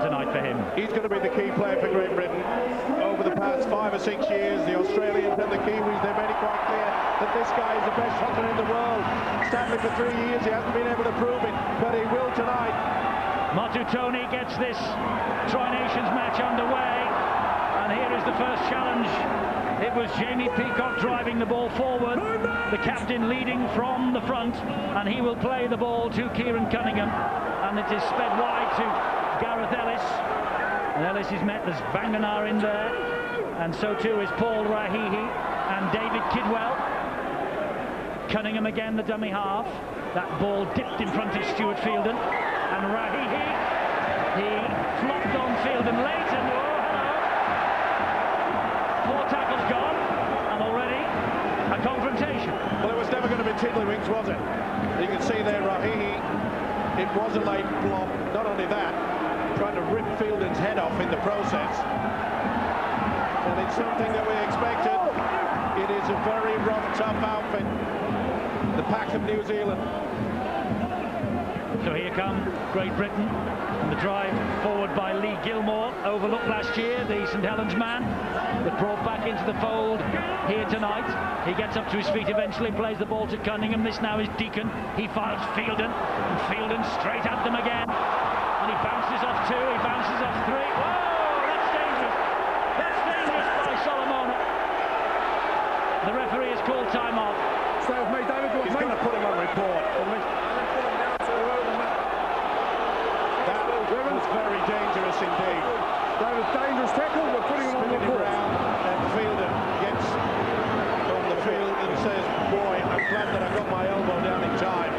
tonight for him. He's going to be the key player for Great Britain. Over the past 5 or 6 years, the Australians and the Kiwis, they made it quite clear that this guy is the best shooter in the world. Sadly, for 3 years, he hasn't been able to prove it, but he will tonight. Matutoni gets this Tri-Nations match underway, and here is the first challenge. It was Jamie Peacock driving the ball forward, the captain leading from the front, and he will play the ball to Kieran Cunningham, and it is sped wide to Gareth Ellis, and Ellis is met. There's Vanganar in there, and so too is Paul Rahihi and David Kidwell. Cunningham again, the dummy half. That ball dipped in front of Stuart Fielden, and Rahihi, he flopped on Fielden late, and poor tackle's gone, and already a confrontation. Well, it was never going to be tiddlywinks, was it? You can see there, Rahihi, it was a late flop. Not only that, trying to rip Fielden's head off in the process. And it's something that we expected. It is a very rough, tough outfit. The pack of New Zealand. So here come Great Britain, and the drive forward by Lee Gilmore, overlooked last year, the St Helens man, but brought back into the fold here tonight. He gets up to his feet eventually, plays the ball to Cunningham. This now is Deacon. He fires Fielden, and Fielden straight at them again. And he bounces off 2, he bounces off 3. Whoa, that's dangerous. That's dangerous by Solomona. The referee has called time off. He's going to put him on report. That was very dangerous indeed. That was dangerous tackle, we're putting him on report. And Fielder gets from the field and says, boy, I'm glad that I got my elbow down in time.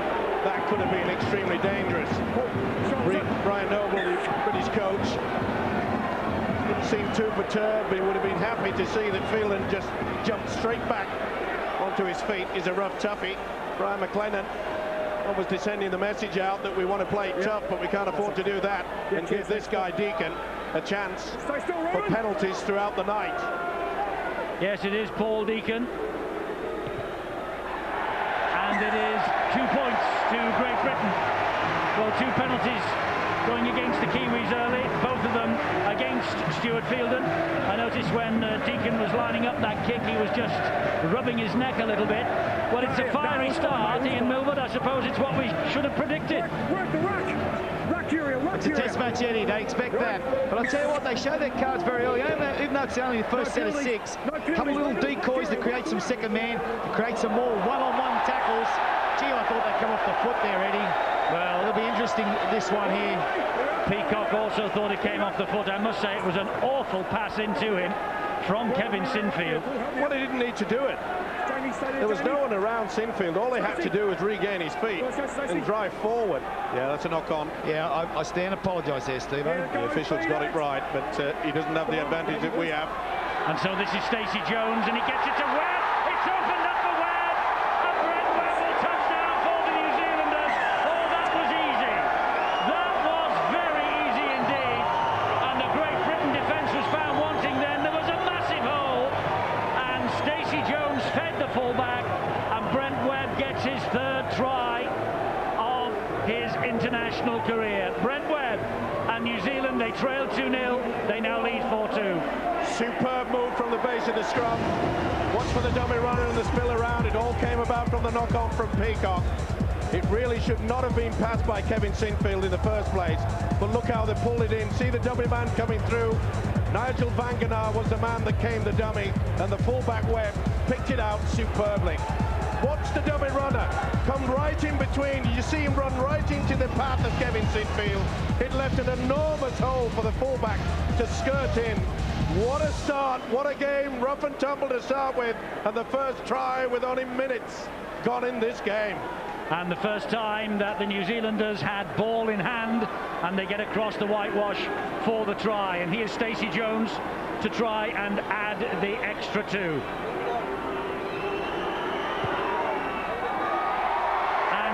That could have been extremely dangerous. Brian Noble, the British coach, didn't seem too perturbed, but he would have been happy to see that Fielder just jumped straight back onto his feet. Is a rough toughie. Brian McLennan obviously sending the message out that we want to play tough, but we can't afford to do that, and give this guy Deacon a chance for penalties throughout the night. Yes, it is Paul Deacon, and it is 2 points to Great Britain. Well, 2 penalties going against the Kiwis early, both of them against Stuart Fielden. I noticed when Deacon was lining up that kick, he was just rubbing his neck a little bit. Well, it's a fiery start, Ian Milford. I suppose it's what we should have predicted. It's a test match, Eddie. They expect that. But I'll tell you what, they show their cards very early. Even though it's only the first set of 6, a couple of little decoys to create some second man, to create some more one-on-one tackles. Gee, I thought they'd come off the foot there, Eddie. Well, it'll be interesting, this one here. Peacock also thought it came off the foot. I must say it was an awful pass into him from Kevin Sinfield. Well, he didn't need to do it. There was no one around Sinfield. All he had to do was regain his feet and drive forward. Yeah, that's a knock-on. Yeah, I stand apologise there, Steve. The official's got it right, but he doesn't have the advantage that we have. And so this is Stacey Jones, and he gets it to Webb. It's opened up for Webb. A Brent Webb will touchdown for the New Zealanders. Oh, that was easy. That was very easy indeed. And the Great Britain defence was found wanting then. There was a massive hole. And Stacey Jones fed the fullback. And Brent Webb gets his 3rd try of his international career. Brent Webb and New Zealand, they trail 2-0. They now lead 4-2. Superb move from the base of the scrum. Watch for the dummy runner and the spill around. It all came about from the knock-on from Peacock. It really should not have been passed by Kevin Sinfield in the first place. But look how they pulled it in. See the dummy man coming through. Nigel Vanganar was the man that came the dummy, and the fullback Webb picked it out superbly. Watch the dummy runner come right in between. You see him run right into the path of Kevin Sinfield. It left an enormous hole for the fullback to skirt in. What a start, what a game, rough and tumble to start with, and the first try with only minutes gone in this game. And the first time that the New Zealanders had ball in hand, and they get across the whitewash for the try. And here's Stacey Jones to try and add the extra 2. And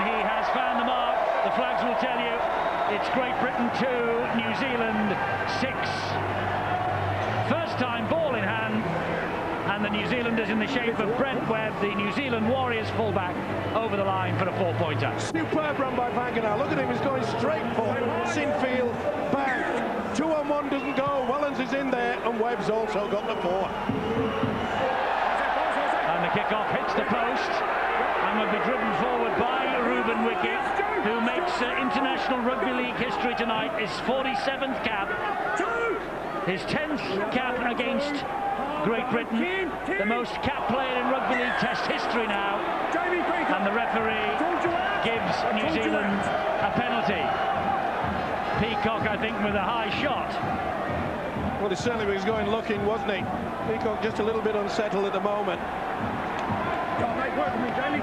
he has found the mark. The flags will tell you it's Great Britain 2, New Zealand 6. First time ball in hand, and the New Zealanders in the shape of Brent Webb, the New Zealand Warriors fullback, over the line for a 4-pointer. Superb run by Vanganar. Look at him, he's going straight for Sinfield, back to Solomon doesn't go. Wellens is in there, and Webb's also got the 4. And the kick-off hits the post and will be driven forward by Ruben Wiki, who makes International Rugby League history tonight, his 47th cap, his 10th cap against Great Britain, the most cap player in Rugby League Test history now, and the referee gives New Zealand a penalty. Peacock, I think, with a high shot. Well, he certainly was going looking, wasn't he? Peacock just a little bit unsettled at the moment.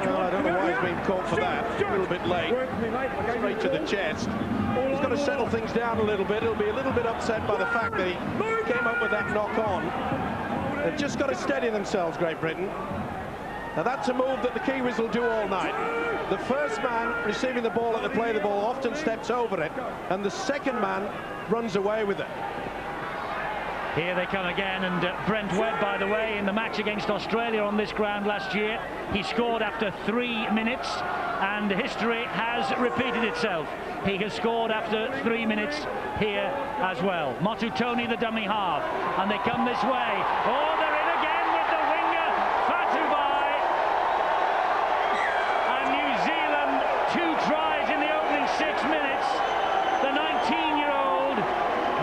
Well, I don't know why he's been caught for that. A little bit late. Straight to the chest. He's got to settle things down a little bit. He'll be a little bit upset by the fact that he came up with that knock on. They've just got to steady themselves, Great Britain. Now that's a move that the Kiwis will do all night. The first man receiving the ball at the play of the ball often steps over it, and the second man runs away with it. Here they come again, and Brent Webb, by the way, in the match against Australia on this ground last year, he scored after 3 minutes, and history has repeated itself. He has scored after 3 minutes here as well. Motu Tony, the dummy half, and they come this way. Oh, they're in again with the winger, Fatubai. And New Zealand, 2 tries in the opening 6 minutes. The 19-year-old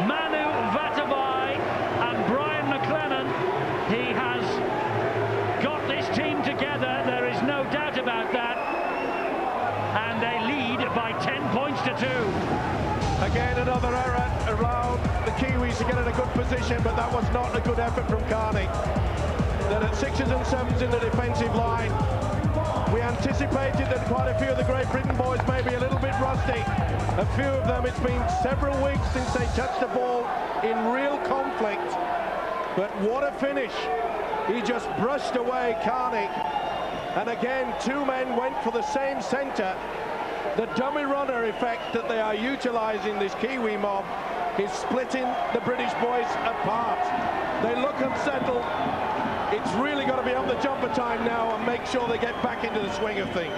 Manu Vatabai and Brian McLennan, he has got this team together, there is no doubt about that, and they lead by 10 points to 2. Again, another error allowed the Kiwis to get in a good position, but that was not a good effort from Carney. Then at 6s and 7s in the defensive line, we anticipated that quite a few of the Great Britain boys may be a little bit rusty. A few of them, it's been several weeks since they touched the ball in real conflict. But what a finish. He just brushed away Carney. And again, 2 men went for the same centre. The dummy runner effect that they are utilising, this Kiwi mob, is splitting the British boys apart. They look unsettled. It's really got to be on the jumper time now and make sure they get back into the swing of things.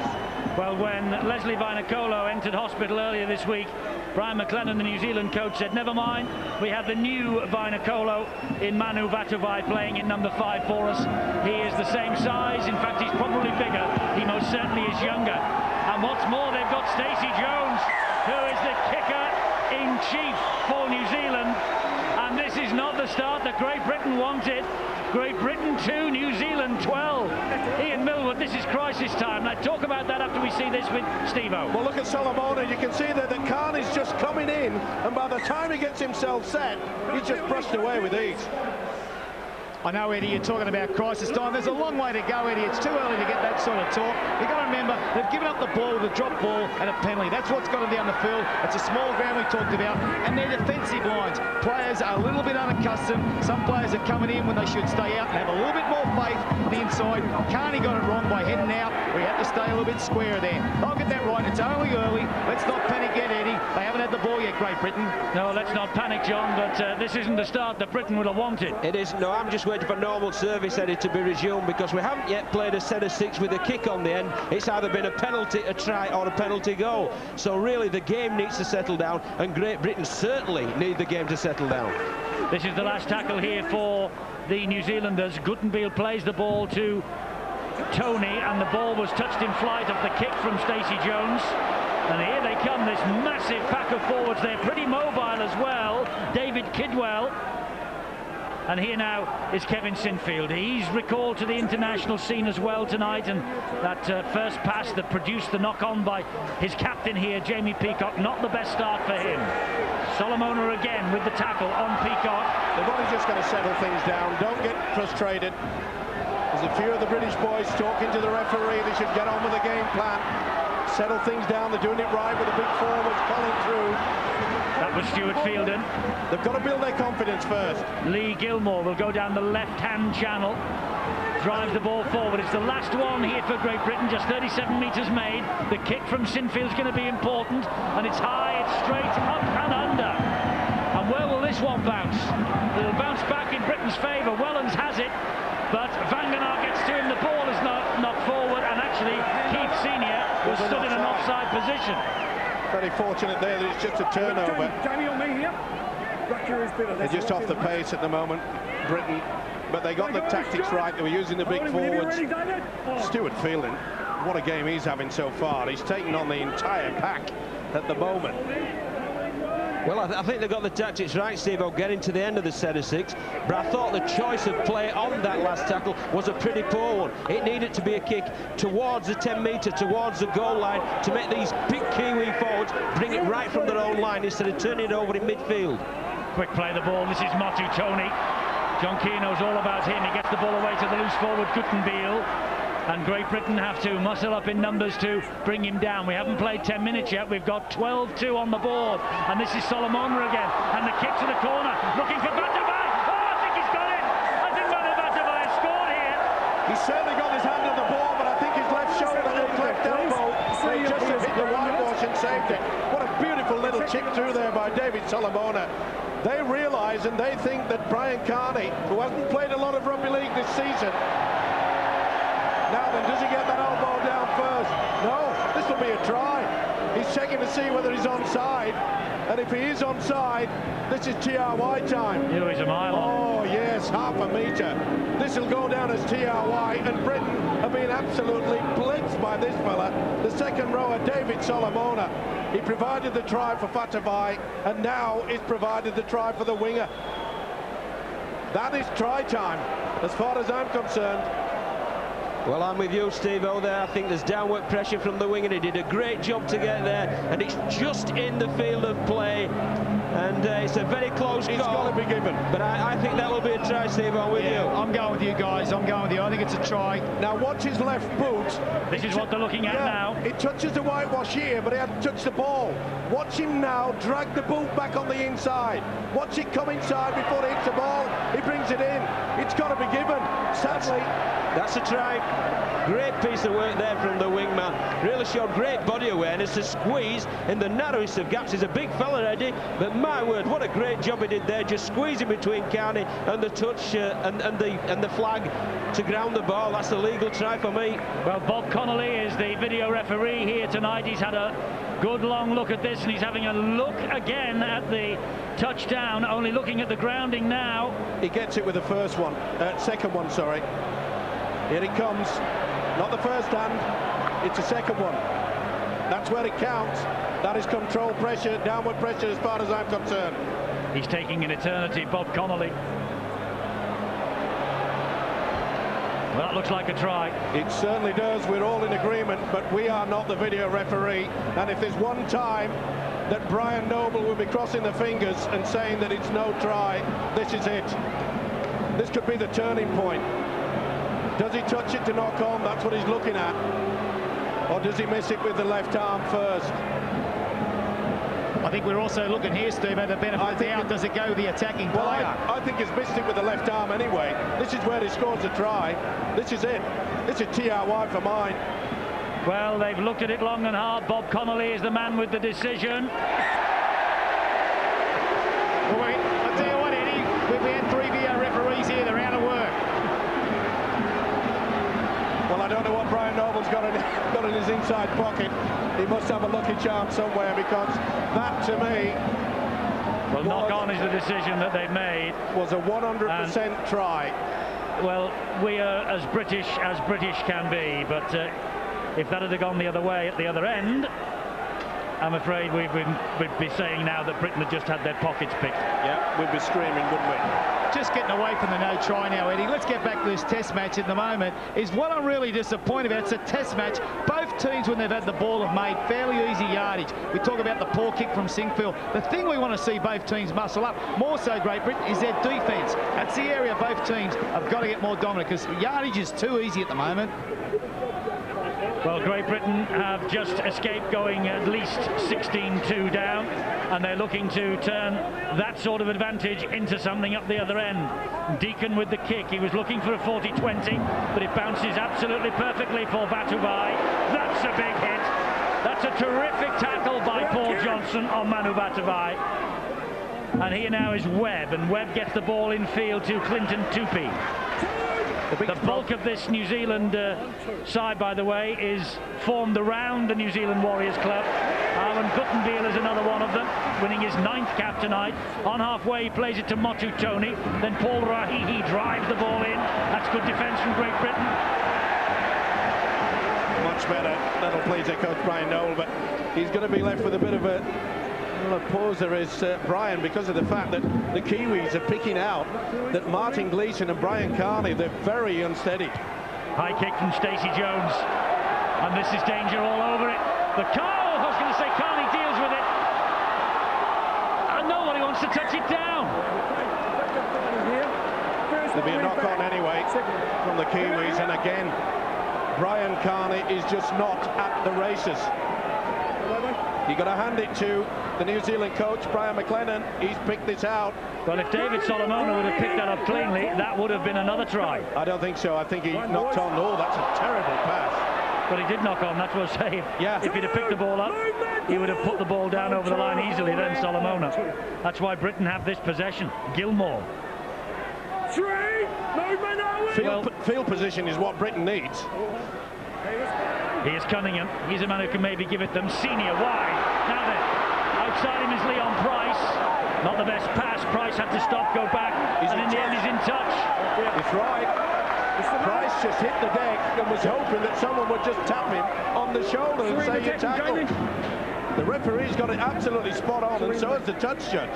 Well, when Leslie Vinacolo entered hospital earlier this week, Brian McLennan, the New Zealand coach, said, never mind, we have the new Vinacolo in Manu Vatuvai playing in number 5 for us. He is the same size, in fact he's probably bigger, he most certainly is younger. And what's more, they've got Stacey Jones, who is the kicker-in-chief for New Zealand. And this is not the start that Great Britain wanted. Great Britain 2, New Zealand 12. Ian Millwood, this is crisis time. Let's talk about that after we see this with Steve-O. Well, look at Solomon, you can see that Carney's just coming in, and by the time he gets himself set, he's just brushed away with ease. I know, Eddie, you're talking about crisis time. There's a long way to go, Eddie. It's too early to get that sort of talk. You've got to remember, they've given up the ball with a drop ball and a penalty. That's what's got them down the field. It's a small ground we talked about. And their defensive lines. Players are a little bit unaccustomed. Some players are coming in when they should stay out and have a little bit more faith on the inside. Carney got it wrong by heading out. We had to stay a little bit square there. They'll get that right. It's only early. Let's not panic yet, Eddie. They haven't had the ball yet, Great Britain. No, let's not panic, John, but this isn't the start that Britain would have wanted. It isn't. No, I'm just waiting for normal service, Eddie, to be resumed, because we haven't yet played a set of 6 with a kick on the end. It's either been a penalty, a try, or a penalty goal. So really the game needs to settle down, and Great Britain certainly need the game to settle down. This is the last tackle here for the New Zealanders. Guttenbeil plays the ball to Tony, and the ball was touched in flight off the kick from Stacey Jones. And here they come, this massive pack of forwards. They're pretty mobile as well. David Kidwell. And here now is Kevin Sinfield. He's recalled to the international scene as well tonight, and that first pass that produced the knock-on by his captain here, Jamie Peacock, not the best start for him. Solomona again with the tackle on Peacock. They've only just got to settle things down. Don't get frustrated. There's a few of the British boys talking to the referee. They should get on with the game plan. Settle things down. They're doing it right with the big forwards calling through. That was Stuart Fielden. They've got to build their confidence first. Lee Gilmore will go down the left-hand channel. Drives the ball forward. It's the last one here for Great Britain. Just 37 metres made. The kick from Sinfield's going to be important. And it's high, it's straight, up and under. And where will this one bounce? It'll bounce back in Britain's favour. Wellens has it. But Vangenaar gets to him. The ball is knocked forward. And actually, Keith Senior was stood in an offside position. Very fortunate there that it's just a turnover. Jamie on me here. They're just off the pace at the moment, Britain, but they got the tactics right. They were using the big forwards. Stuart Fielding, what a game he's having so far. He's taken on the entire pack at the moment. Well, I think they got the tactics right, Steve, getting to the end of the set of 6. But I thought the choice of play on that last tackle was a pretty poor one. It needed to be a kick towards the 10-metre, towards the goal line, to make these big Kiwi forwards bring it right from their own line instead of turning it over in midfield. Quick play the ball. This is Motu Tony. John Keane knows all about him. He gets the ball away to the loose forward, Guttenbeil. And Great Britain have to muscle up in numbers to bring him down. We haven't played 10 minutes yet. We've got 12-2 on the board. And this is Solomona again. And the kick to the corner, looking for Batavai. Oh, I think he's got it. I think Batavai has scored here. He's certainly got his hand on the ball, but I think his left shoulder and his left elbow, they just have hit the whitewash and saved it. What a beautiful little chip through there by David Solomona. They realise and they think that Brian Carney, who hasn't played a lot of rugby league this season, now then, does he get that elbow down first? No, this will be a try. He's checking to see whether he's onside, and if he is onside, this is TRY time. He's a mile on. Oh yes, half a metre. This will go down as TRY, and Britain have been absolutely blitzed by this fella, the second rower, David Solomona. He provided the try for Fatavai, and now he's provided the try for the winger. That is try time, as far as I'm concerned. Well, I'm with you, Steve-O, there. I think there's downward pressure from the wing, and he did a great job to get there, and it's just in the field of play, and it's a very close call. It's got to be given. But I think that will be a try, Steve-O, with you. I'm going with you guys. I'm going with you. I think it's a try. Now watch his left boot. This is what they're looking at now. It touches the whitewash here, but he hasn't touched the ball. Watch him now drag the boot back on the inside. Watch it come inside before it hits the ball. He brings it in. It's got to be given. Sadly, that's a try. Great piece of work there from the wingman. Really showed great body awareness to squeeze in the narrowest of gaps. He's a big fella, Eddie, but my word, what a great job he did there, just squeezing between Carney and the touch and the flag to ground the ball. That's a legal try for me. Well, Bob Connolly is the video referee here tonight. He's had a good long look at this, and he's having a look again at the touchdown, only looking at the grounding now. He gets it with the first one, second one, sorry. Here he comes. Not the first hand, it's the second one. That's where it counts. That is control pressure, downward pressure as far as I'm concerned. He's taking an eternity, Bob Connolly. Well, that looks like a try. It certainly does. We're all in agreement, but we are not the video referee. And if there's one time that Brian Noble will be crossing the fingers and saying that it's no try, this is it. This could be the turning point. Does he touch it to knock on? That's what he's looking at. Or does he miss it with the left arm first? I think we're also looking here, Steve, at the benefit of the doubt. Does it go the attacking player? I think he's missed it with the left arm anyway. This is where he scores a try. This is it. This is TRY for mine. Well, they've looked at it long and hard. Bob Connolly is the man with the decision. Well, I'll tell you what, Eddie, we've had 3 VAR referees here. They're out of work. Well, I don't know what Brian Noble's got in his inside pocket. He must have a lucky charm somewhere, because that, to me, well, knock on is the decision that they've made. Was a 100% try. Well, we are as British can be, but if that had gone the other way at the other end, I'm afraid we'd be saying now that Britain had just had their pockets picked. Yeah, we'd be screaming, wouldn't we? Just getting away from the no try now, Eddie. Let's get back to this test match at the moment. Is what I'm really disappointed about. It's a test match. Both teams, when they've had the ball, have made fairly easy yardage. We talk about the poor kick from Singfield. The thing we want to see both teams muscle up, more so Great Britain, is their defence. That's the area both teams have got to get more dominant, because yardage is too easy at the moment. Well, Great Britain have just escaped going at least 16-2 down, and they're looking to turn that sort of advantage into something up the other end. Deacon with the kick. He was looking for a 40-20, but it bounces absolutely perfectly for Batuvai. That's a big hit. That's a terrific tackle by Paul Johnson on Manu Batuvai. And here now is Webb, and Webb gets the ball in field to Clinton Tupy. The bulk of this New Zealand side, by the way, is formed around the New Zealand Warriors Club, Arwen Guttenbeil is another one of them, winning his 9th cap tonight. On halfway, he plays it to Motu Tony. Then Paul Rahihi drives the ball in. That's good defence from Great Britain. Much better. That'll please their coach Brian Noel, but he's going to be left with a bit of a pause. There is Brian, because of the fact that the Kiwis are picking out that Martin Gleeson and Brian Carney, they're very unsteady. High kick from Stacey Jones, and this is danger all over it. The Carl, I was going to say, Carney deals with it, and nobody wants to touch it down. There'll be a knock-on anyway from the Kiwis, and again, Brian Carney is just not at the races. You've got to hand it to the New Zealand coach, Brian McLennan. He's picked this out. Well, if David Solomona would have picked that up cleanly, that would have been another try. I don't think so. I think he knocked on. Oh, that's a terrible pass. But he did knock on, that's what I say. Yeah. If he'd have picked the ball up, he would have put the ball down over the line easily then, Solomona. That's why Britain have this possession. Gilmore. Field position is what Britain needs. Here's Cunningham. He's a man who can maybe give it them. Senior wide. Now then, outside him is Leon Price. Not the best pass. Price had to stop, go back, and in the end he's in touch. He's right. Price just hit the deck and was hoping that someone would just tap him on the shoulder and say you tackle. The referee's got it absolutely spot on, and so has the touch judge.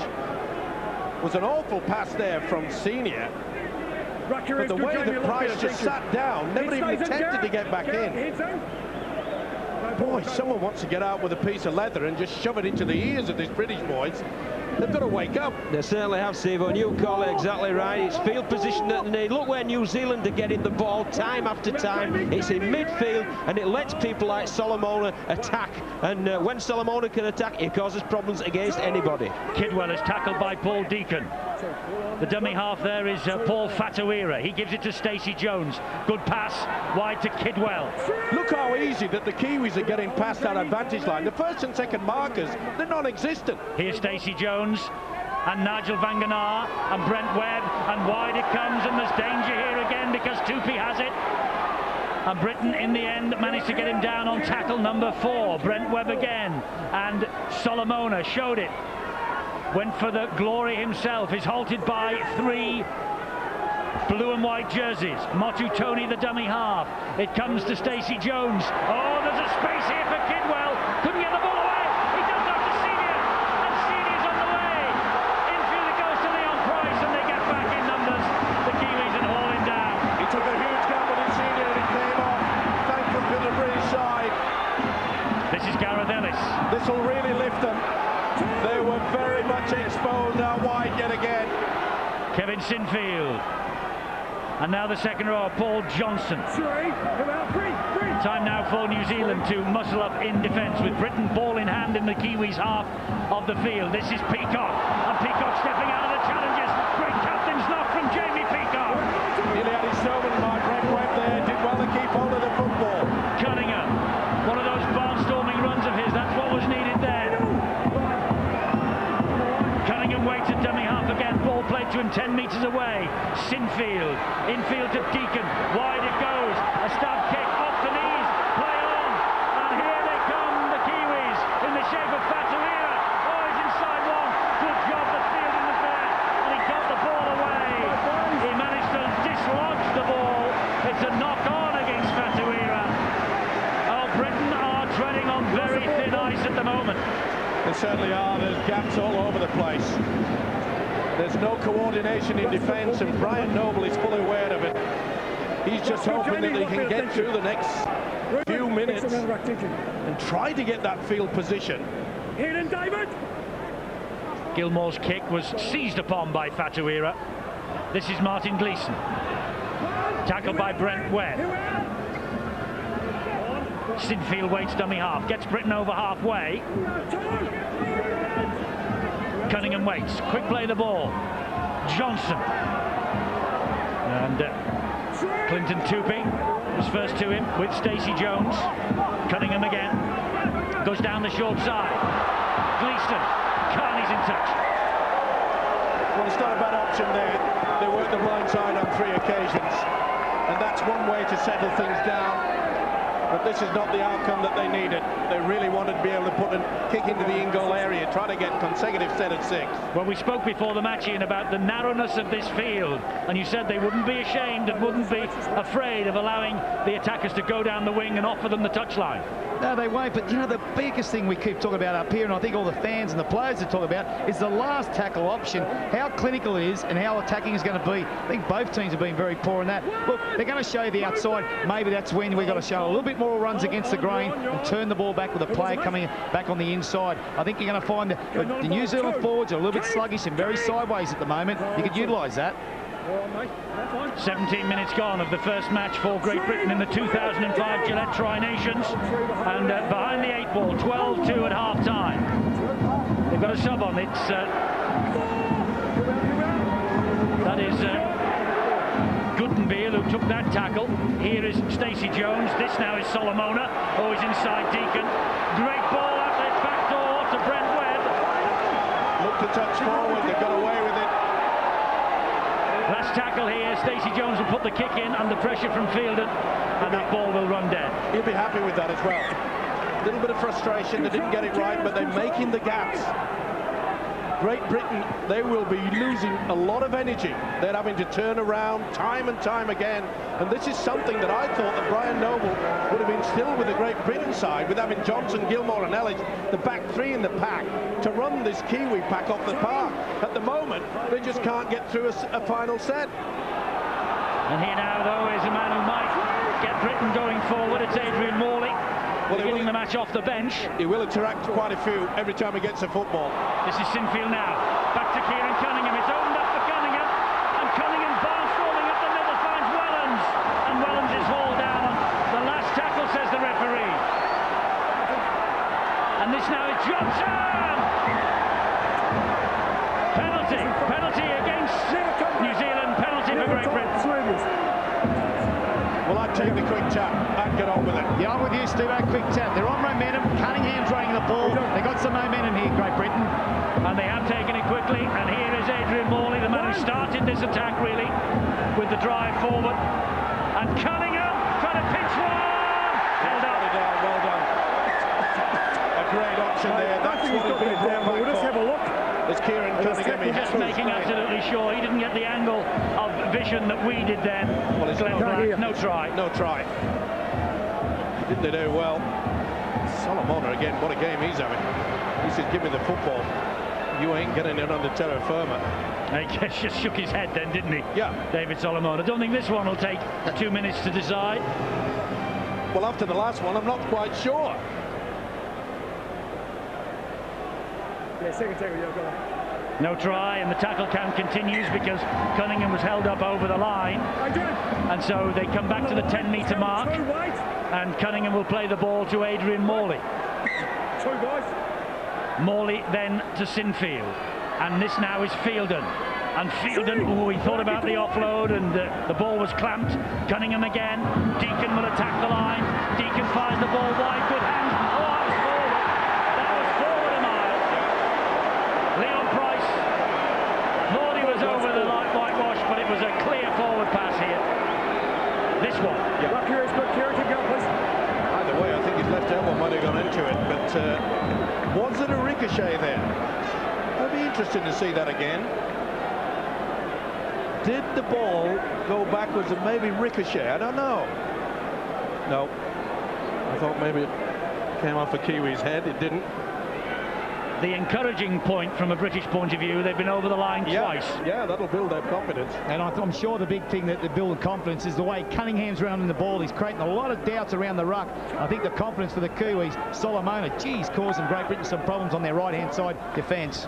It was an awful pass there from Senior. But the way that Price just sat down, never even attempted to get back in. Boy, someone wants to get out with a piece of leather and just shove it into the ears of these British boys. They've got to wake up. They certainly have, Steve. And you call it exactly right. It's field position that they need. Look where New Zealand are getting the ball time after time. It's in midfield, and it lets people like Solomona attack. And when Solomona can attack, it causes problems against anybody. Kidwell is tackled by Paul Deacon. The dummy half there is Paul Fatuira. He gives it to Stacey Jones. Good pass wide to Kidwell. Look how easy that the Kiwis are getting past that advantage line. The first and second markers, they're non-existent. Here's Stacey Jones and Nigel van Genaar and Brent Webb, and wide it comes, and there's danger here again because Tupi has it. And Britain in the end managed to get him down on tackle number 4. Brent Webb again, and Solomona showed it. Went for the glory himself, is halted by 3 blue and white jerseys. Motu Tony, the dummy half. It comes to Stacey Jones. Oh, there's a space here for Kidwell. Couldn't get the ball away. He does go to Senior, and Senior's on the way. Infield it goes to Leon Price, and they get back in numbers, the Kiwis, and haul him down. He took a huge gamble in Senior, and it came off. Thankful to the British side. This is Gareth Ellis. This will really lift them. They were very much exposed out wide yet again. Kevin Sinfield. And now the second row, Paul Johnson. Time now for New Zealand to muscle up in defence with Britain ball in hand in the Kiwis' half of the field. This is Peacock, and Peacock stepping out of the challenges. Great captain's knock from Jamie Peacock. Nearly had his showman by Brent Webb there. Did well to keep hold of the football. Cunningham, one of those barnstorming runs of his. That's what was needed there. Cunningham waits at dummy half again. Ball played to him 10 metres away. Sinfield, infield to Deacon. Wide it goes. A stab kick off the knees. Play on. And here they come, the Kiwis, in the shape of Fatuira. Oh, he's inside one. Good job, the fielding was there. And he got the ball away. He managed to dislodge the ball. It's a knock-on against Fatuira. Oh, Britain are treading on very thin ice at the moment. They certainly are. There's gaps all over the place. There's no coordination in defence, and Brian Noble is fully aware of it. He's just hoping that he can get through the next few minutes and try to get that field position. Gilmore's kick was seized upon by Fatuira. This is Martin Gleeson. Tackled by Brent Webb. Sinfield waits dummy half, gets Britain over halfway. Cunningham waits, quick play the ball. Johnson. And Clinton Tupi was first to him with Stacey Jones. Cunningham again. Goes down the short side. Gleeson. Carney's in touch. Well, it's not a bad option there. They worked the blind side on 3 occasions. And that's one way to settle things down. but this is not the outcome that they needed. They really wanted to be able to put a kick into the in-goal area, try to get consecutive set of 6. Well, we spoke before the match, Ian, about the narrowness of this field, and you said they wouldn't be ashamed and wouldn't be afraid of allowing the attackers to go down the wing and offer them the touchline. No, they won't, but you know, the biggest thing we keep talking about up here, and I think all the fans and the players are talking about, is the last tackle option, how clinical it is and how attacking is going to be. I think both teams have been very poor in that. Look, they're going to show you the outside. Maybe that's when we've got to show a little bit more runs against the grain and turn the ball back with a player coming back on the inside. I think you're going to find the New Zealand forwards are a little bit sluggish and very sideways at the moment. You could utilise that. 17 minutes gone of the first match for Great Britain in the 2005 Gillette Tri-Nations, and behind the 8 ball, 12-2 at half-time. They've got a sub on. It's that is Gutenbeer who took that tackle. Here is Stacey Jones. This now is Solomona. Oh, he's inside Deacon. Great ball out the back door to Brent Webb. Look to touch forward. They've got away with it. Last tackle here, Stacey Jones will put the kick in under pressure from Fielden, and that ball will run dead. He'll be happy with that as well. A little bit of frustration, they didn't get it right, but they're making the gaps. Great Britain, they will be losing a lot of energy. They're having to turn around time and time again, and this is something that I thought that Brian Noble would have instilled with the Great Britain side, with having Johnson, Gilmore and Ellis, the back 3 in the pack, to run this Kiwi pack off the park. At the moment, they just can't get through a final set. And here now, though, is a man who might get Britain going forward. It's Adrian Morley. Well, beginning the match off the bench. He will interact quite a few every time he gets a football. This is Sinfield now. Back to Kieran Cunningham. It's opened up for Cunningham. And Cunningham barnstorming up the middle finds Wellens. And Wellens is hauled down. The last tackle, says the referee. And this now is Johnson. Penalty. Penalty against New Zealand. Penalty for Great Britain. Well, I'd take the quick tap. I'd get on with it. Yeah, I'm with you, Steve. Quick tap. They're on momentum. Cunningham's running the ball. They've got some momentum here, Great Britain. And they have taken it quickly. And here is Adrian Morley, the man who started this attack, really, with the drive forward. And Cunningham trying to pitch one. Held up. Well done. A great option there. That's what he's been brought back for. Let's have a look. There's Kieran Cunningham. He's Just making absolutely sure he didn't get the angle of vision that we did then. Well, it's no try. No try. Didn't they do well? Solomona again, what a game he's having. He says, give me the football. You ain't getting it under terra firma. He just shook his head then, didn't he? Yeah. David Solomon. I don't think this one will take 2 minutes to decide. Well, after the last one, I'm not quite sure. Yeah, second tackle, yeah, go on. No try, and the tackle count continues because Cunningham was held up over the line. And so they come back to the 10-metre mark. And Cunningham will play the ball to Adrian Morley. Morley then to Sinfield. And this now is Fielden. And Fielden, he thought about the offload, and the ball was clamped. Cunningham again. Deacon will attack the line. Deacon fires the ball wide. Good hand. Oh, that was forward. That was forward a mile. Leon Price thought he was over the whitewash, but it was a clear forward pass here. This one. Yeah. Either way, I think his left elbow might have gone into it, but was it a ricochet there? I'd be interested to see that again. Did the ball go backwards and maybe ricochet? I don't know. No. I thought maybe it came off a Kiwi's head. It didn't. The encouraging point from a British point of view, they've been over the line twice. Yeah, that'll build their confidence. And I'm sure the big thing that builds confidence is the way Cunningham's rounding the ball. He's creating a lot of doubts around the ruck. I think the confidence for the Kiwis, Solomona, geez, causing Great Britain some problems on their right-hand side defence.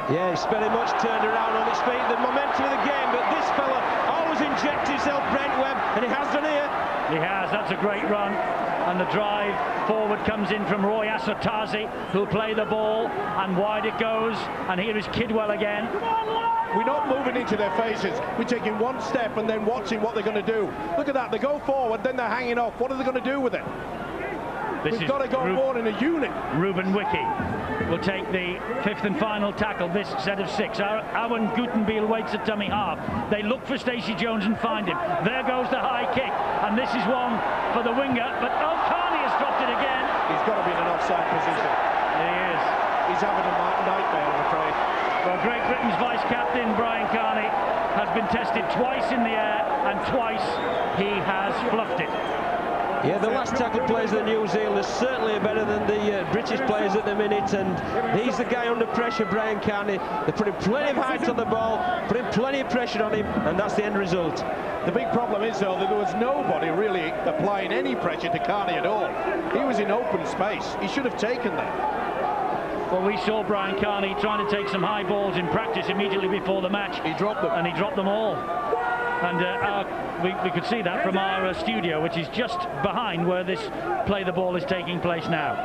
Yeah, he's very much turned around on his feet, the momentum of the game, but this fella always injects himself, Brent Webb, and he has done here. He has, that's a great run. And the drive forward comes in from Roy Assotazi, who'll play the ball, and wide it goes. And here is Kidwell again. We're not moving into their faces. We're taking one step and then watching what they're going to do. Look at that, they go forward, then they're hanging off. What are they going to do with it? We've got to go more in a unit. Ruben Wiki. will take the fifth and final tackle, this set of 6. Owen Gutenbiel waits at dummy half. They look for Stacey Jones and find him. There goes the high kick, and this is one for the winger, but Carney has dropped it again. He's got to be in an offside position. He is. He's having a nightmare, I'm afraid. Well, Great Britain's vice-captain, Brian Carney, has been tested twice in the air, and twice he has fluffed it. Yeah, the last tackle players of the New Zealanders certainly are better than the British players at the minute, and he's the guy under pressure, Brian Carney. They're putting plenty of height on the ball, putting plenty of pressure on him, and that's the end result. The big problem is, though, that there was nobody really applying any pressure to Carney at all. He was in open space. He should have taken that. Well, we saw Brian Carney trying to take some high balls in practice immediately before the match. He dropped them. And he dropped them all. And we could see that from our studio, which is just behind where this play the ball is taking place now.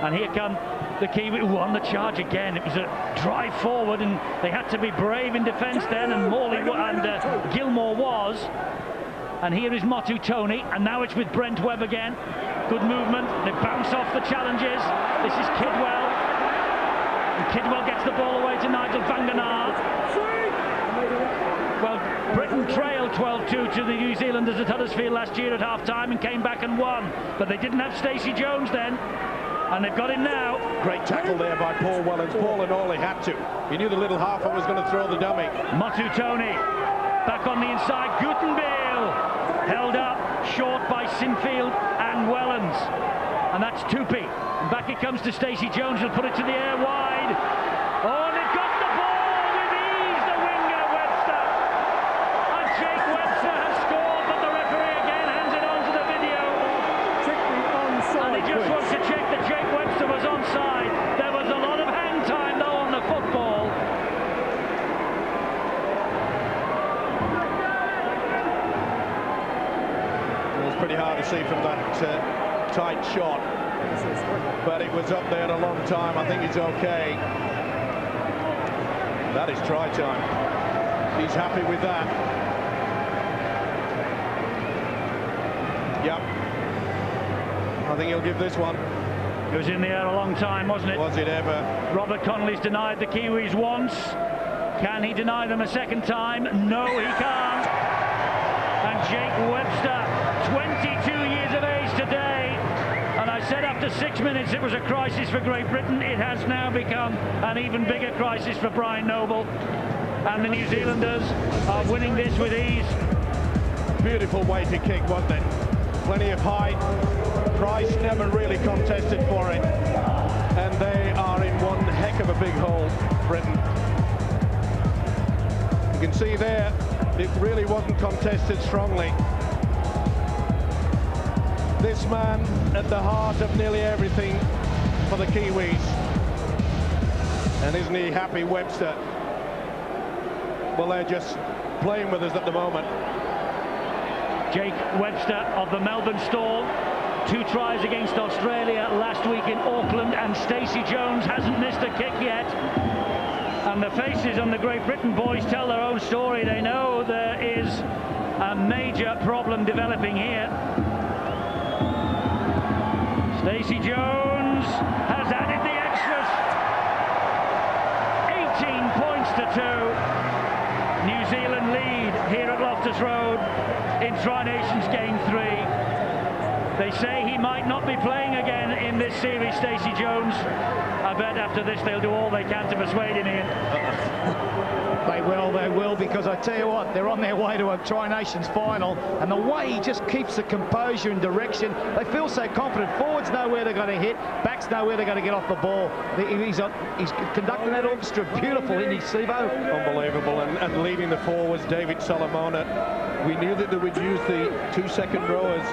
And here come the Kiwi, who on the charge again. It was a drive forward, and they had to be brave in defence then, and Gilmore was. And here is Motu Tony, and now it's with Brent Webb again. Good movement. They bounce off the challenges. This is Kidwell. And Kidwell gets the ball away to Nigel Vangenaar. Well, Britain trailed 12-2 to the New Zealanders at Huddersfield last year at half-time and came back and won. But they didn't have Stacey Jones then, and they've got him now. Great tackle there by Paul Wellens. Paul and all he had to. He knew the little halfer was going to throw the dummy. Motu Tony back on the inside. Gutenbiel held up short by Sinfield and Wellens. And that's Tupi. And back it comes to Stacey Jones. He'll put it to the air wide. Oh, and they've got the ball with ease, the winger, Webster. And Jake Webster has scored, but the referee again hands it on to the video. Check the onside. And he just wants to check that Jake Webster was onside. There was a lot of hang time, though, on the football. It was pretty hard to see from that tight shot, but it was up there a long time. I think it's okay. That is try time. He's happy with that. Yep. I think he'll give this one. It was in the air a long time, wasn't it? Was it ever? Robert Connolly's denied the Kiwis once. Can he deny them a second time? No, he can't. And Jake Webster, 22 years of age today. And I said after 6 minutes it was a crisis for Great Britain. It has now become an even bigger crisis for Brian Noble. And the New Zealanders are winning this with ease. Beautiful way to kick, wasn't it? Plenty of height. Price never really contested for it. And they are in one heck of a big hole, Britain. You can see there, it really wasn't contested strongly. This man at the heart of nearly everything for the Kiwis. And isn't he happy, Webster? Well, they're just playing with us at the moment. Jake Webster of the Melbourne Storm, 2 tries against Australia last week in Auckland, and Stacey Jones hasn't missed a kick yet. And the faces on the Great Britain boys tell their own story. They know there is a major problem developing here. Stacey Jones has added the extras. 18 points to 2. New Zealand lead here at Loftus Road in Tri-Nations Game 3. They say he might not be playing again in this series, Stacey Jones. I bet after this they'll do all they can to persuade him, Ian. They will, because I tell you what, they're on their way to a Tri-Nations final, and the way he just keeps the composure and direction, they feel so confident. Forwards know where they're going to hit, backs know where they're going to get off the ball. He's conducting that orchestra beautiful, isn't he, Stevo? Unbelievable, and leading the forwards, David Solomona. We knew that they would use the 2 second rowers,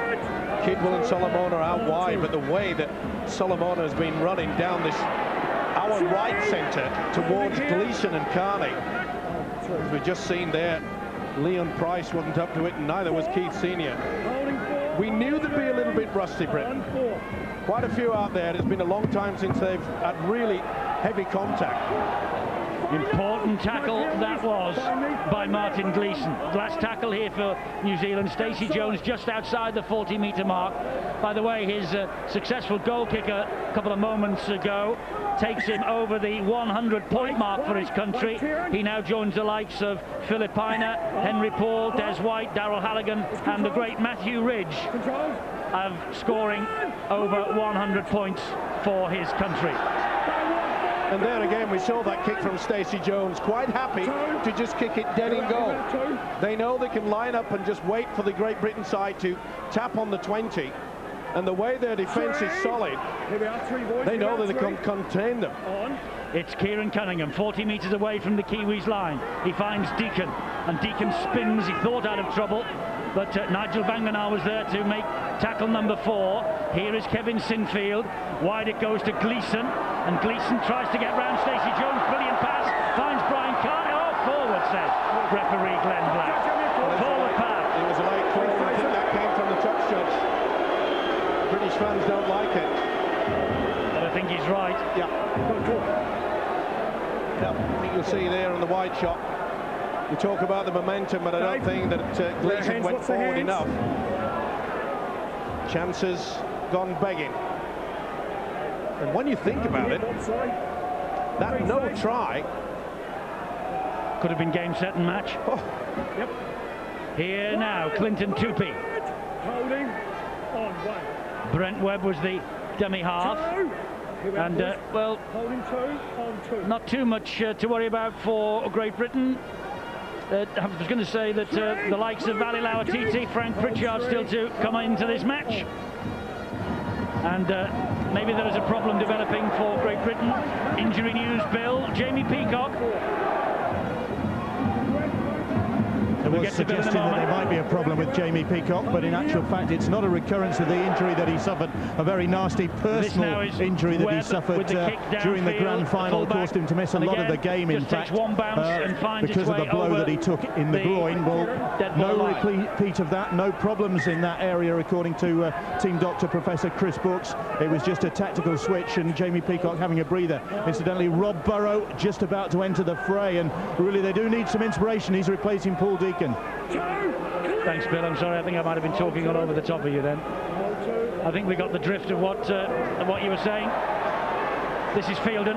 Kidwell and Solomona out wide, but the way that Solomona has been running down this our right centre towards Gleeson and Carney, as we've just seen there, Leon Price wasn't up to it, and neither was Keith Senior. We knew they'd be a little bit rusty, Britain. Quite a few out there. It's been a long time since they've had really heavy contact. Important tackle that was by Martin Gleeson. Last tackle here for New Zealand. Stacey Jones just outside the 40-metre mark. By the way, his successful goal kick a couple of moments ago takes him over the 100-point mark for his country. He now joins the likes of Philippina, Henry Paul, Des White, Darrell Halligan and the great Matthew Ridge of scoring over 100 points for his country. And there again we saw that kick from Stacey Jones, quite happy to just kick it dead in goal. They know they can line up and just wait for the Great Britain side to tap on the 20, and the way their defence is solid, they know that they can contain them. It's Kieran Cunningham, 40 metres away from the Kiwis line. He finds Deacon, and Deacon spins. He thought out of trouble, but Nigel Banganar was there to make tackle number 4. Here is Kevin Sinfield. Wide it goes to Gleeson, and Gleeson tries to get round Stacey Jones. Brilliant pass, finds Brian Carney. Oh, forward, says referee Glenn Black. Forward pass. It was a late call. I think that came from the touch judge. British fans don't like it. But I think he's right. Yeah. I think you'll see there on the wide shot. You talk about the momentum, but I don't think that Gleeson went forward enough. Chances gone begging. And when you think about it, that no try could have been game, set and match. Oh. Yep. Here now, Clinton Tupy. Holding on one. Brent Webb was the dummy half. And, well, holding 2 on 2. Not too much to worry about for Great Britain. I was going to say that the likes of Vali Lauatiti, Frank Pritchard still to come into this match. And maybe there is a problem developing for Great Britain. Injury news, Bill. Jamie Peacock. It was suggested that there might be a problem with Jamie Peacock, but in actual fact it's not a recurrence of the injury that he suffered, a very nasty personal injury that he suffered during the grand final, caused him to miss a lot of the game, in fact, because of the blow that he took in the groin. Well, no repeat of that, no problems in that area according to team doctor Professor Chris Brooks. It was just a tactical switch and Jamie Peacock having a breather. Incidentally, Rob Burrow just about to enter the fray, and really they do need some inspiration. He's replacing Paul Deacon. Thanks, Bill. I'm sorry, I think I might have been talking all over the top of you then. I think we got the drift of what you were saying. This is Fielden.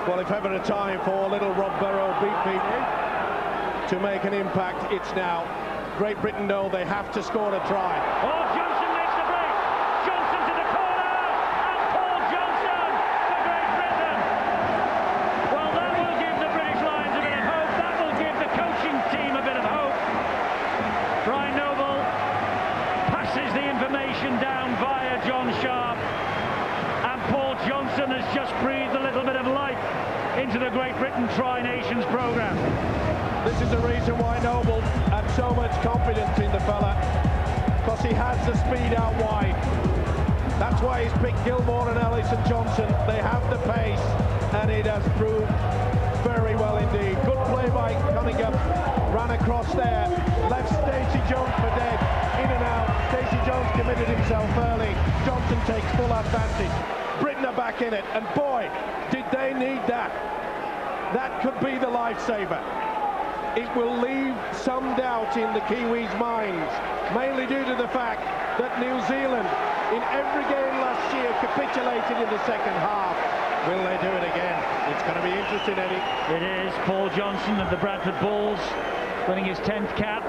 Well, if ever a time for little Rob Burrow beat to make an impact, it's now. Great Britain know they have to score a try. Oh, Johnson makes the break. Johnson to the corner, and Paul Johnson for Great Britain. Well, that will give the British Lions a bit of hope. That will give the coaching team a bit of hope. Brian Noble passes the information down via John Sharp, and Paul Johnson has just breathed a little bit of life into the Great Britain Tri-Nations programme. This is the reason why Noble had so much confidence in the fella, because he has the speed out wide. That's why he's picked Gilmore and Ellis and Johnson. They have the pace, and it has proved very well indeed. Good play by Cunningham, ran across there, left Stacey Jones for dead, in and out. Stacey Jones committed himself early. Johnson takes full advantage. Britain are back in it, and boy, did they need that. That could be the lifesaver. It will leave some doubt in the Kiwis' minds, mainly due to the fact that New Zealand, in every game last year, capitulated in the second half. Will they do it again? It's going to be interesting, Eddie. It is. Paul Johnson of the Bradford Bulls winning his 10th cap,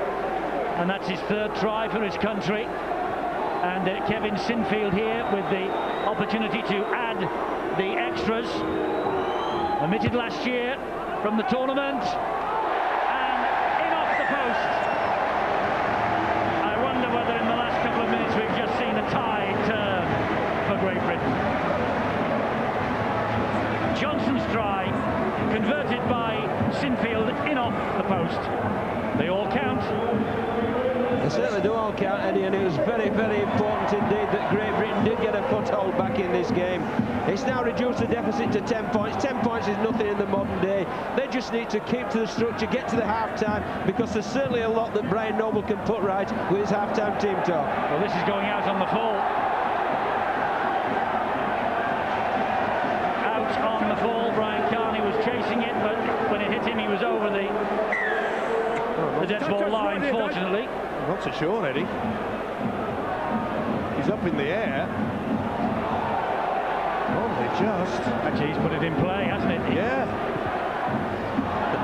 and that's his 3rd try for his country. And Kevin Sinfield here with the opportunity to add the extras. Omitted last year from the tournament. Post. I wonder whether in the last couple of minutes we've just seen a tide turn for Great Britain. Johnson's try converted by Sinfield in off the post. They all count. They certainly do all count, Eddie, and it was very, very important indeed that Great Britain did get a foothold back in this game. It's now reduced the deficit to 10 points. 10 points is nothing in the modern day. They just need to keep to the structure, get to the half-time, because there's certainly a lot that Brian Noble can put right with his half-time team talk. Well, this is going out on the full. Out on the full. Brian Carney was chasing it, but the dead ball line, fortunately. Not so sure, Eddie. He's up in the air. Only just. Actually, he's put it in play, hasn't it? Yeah.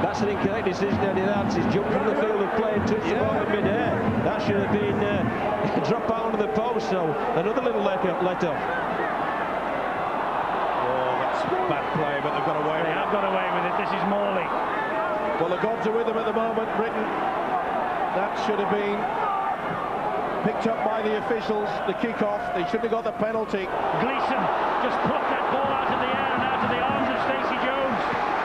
That's an incorrect decision, Eddie. That's his jump from the field of play and touch the ball in mid-air. That should have been drop out onto the post, so another little let off. Oh, that's bad play, but they've got away with it. They have got away with it. This is Morley. Well, the Gobs are with them at the moment, Britain. That should have been picked up by the officials, the kick-off. They shouldn't have got the penalty. Gleeson just plucked that ball out of the air and out of the arms of Stacey Jones.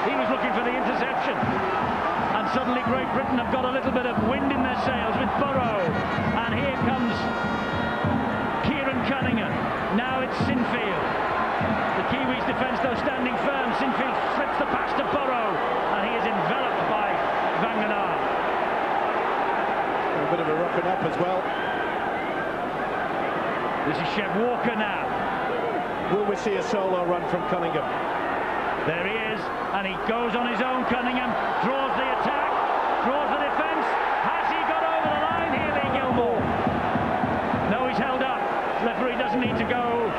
He was looking for the interception. And suddenly Great Britain have got a little bit of wind in their sails with Burrow. And here comes Kieran Cunningham. Now it's Sinfield. The Kiwis defence, though, standing firm. Sinfield slips the pass to Burrow. And he is enveloped by Vangenaar. A bit of a roughing up as well. This is Chev Walker now. Will we see a solo run from Cunningham? There he is, and he goes on his own. Cunningham draws the attack, draws the defence. Has he got over the line here, Lee Gilmore? No, he's held up. Referee doesn't need to go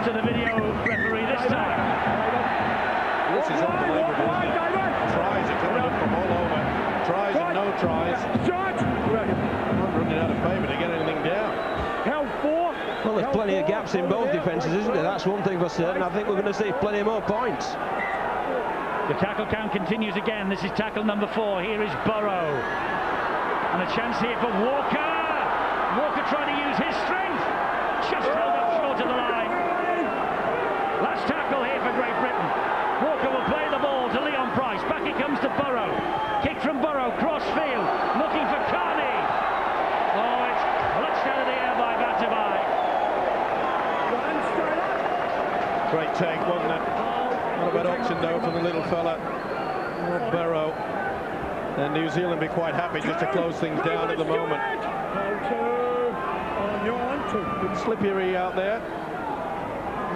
to the video referee this time. This is unbelievable. Tries are coming up from all over. Tries and no tries. Not running out of paper to get anything down. Well, there's plenty of gaps in both defences, isn't there? That's one thing for certain. I think we're going to see plenty more points. The tackle count continues again. This is tackle number 4. Here is Burrow. And a chance here for Walker. Walker trying to use his strength. Just held up short of the line. Last tackle here for Great Britain. Walker will play the ball to Leon Price. Back it comes to Burrow. Kick from Burrow, cross field, looking for Carney. Oh, it's clutched out of the air by Batabai. Great take, wasn't it? Not a bad option though from the little fella, Burrow. And New Zealand be quite happy just to close things down at the moment. Bit slippery out there.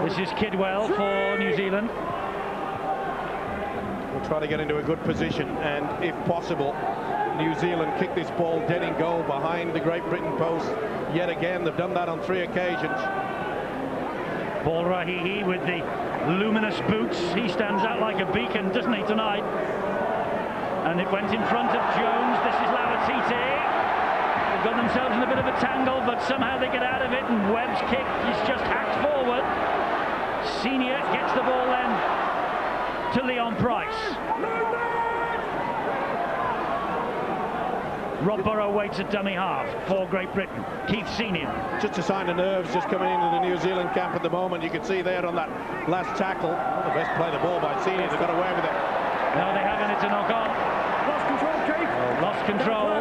This is Kidwell for New Zealand. We'll try to get into a good position, and if possible, New Zealand kick this ball dead in goal behind the Great Britain post yet again. They've done that on 3 occasions. Paul Rahihi with the luminous boots. He stands out like a beacon, doesn't he, tonight? And it went in front of Jones. This is Lauatiti. They've got themselves in a bit of a tangle, but somehow they get out of it, and Webb's kick is just hacked forward. Senior gets the ball then to Leon Price. Rob Burrow waits at dummy half for Great Britain. Keith Senior. Just a sign of nerves just coming into the New Zealand camp at the moment. You can see there on that last tackle. Not the best play the ball by Senior. They got away with it. No, they haven't. It's a knock-on. Lost control, Keith. Lost control.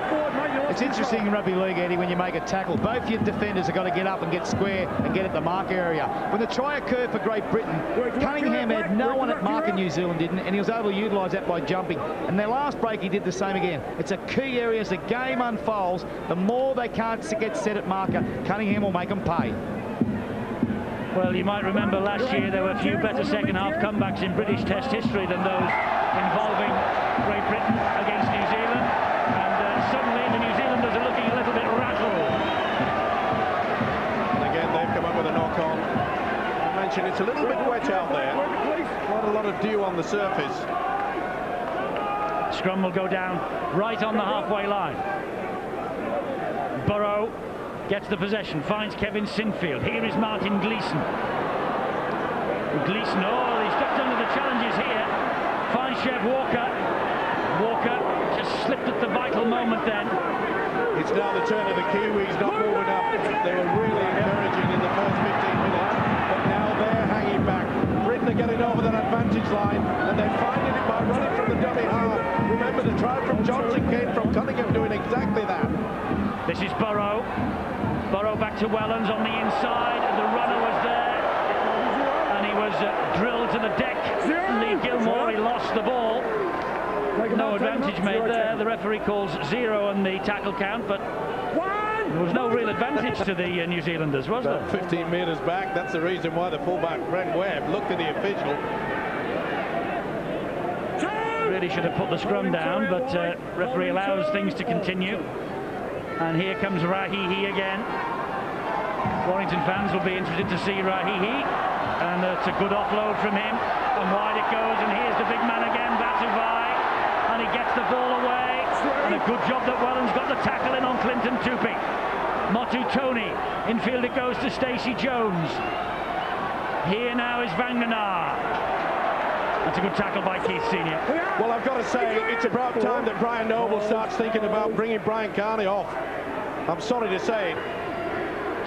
It's interesting in rugby league, Eddie, when you make a tackle. Both your defenders have got to get up and get square and get at the mark area. When the try occurred for Great Britain, Cunningham had no one at marker, New Zealand didn't, and he was able to utilise that by jumping. And their last break, he did the same again. It's a key area as the game unfolds. The more they can't get set at marker, Cunningham will make them pay. Well, you might remember last year there were a few better second-half comebacks in British Test history than those involving Great Britain against New Zealand. And suddenly the New Zealanders are looking a little bit rattled. And again, they've come up with a knock-on. I mentioned it's a little bit wet out there. Not a lot of dew on the surface. Scrum will go down right on the halfway line. Burrow gets the possession, finds Kevin Sinfield. Here is Martin Gleeson. Gleeson, oh, he's ducked under the challenges here. Finds Chev Walker. Walker just slipped at the vital moment then. It's now the turn of the Kiwis not moving up. They were really encouraging in the first 15 minutes, but now they're hanging back. Britain are getting over that advantage line, and they're finding it by running from the dummy half. Remember, the try from Johnson came from Cunningham doing exactly that. This is Burrow. Burrow back to Wellens on the inside. The runner was there, and he was drilled to the deck. Lee Gilmore, he lost the ball. No advantage made there. The referee calls 0 on the tackle count, but there was no real advantage to the New Zealanders, was there? 15 metres back. That's the reason why the fullback, Brent Webb, looked at the official. really should have put the scrum down, but referee allows things to continue. And here comes Rahihi again. Warrington fans will be interested to see Rahihi, and it's a good offload from him, and wide it goes, and here's the big man again, Batuvai, and he gets the ball away, and a good job that Welland's got the tackle in on Clinton Tupi. Motu Tony, infield it goes to Stacey Jones. Here now is Vanganar. That's a good tackle by Keith Senior. Well, I've got to say, it's about time that Brian Noble starts thinking about bringing Brian Carney off. I'm sorry to say it.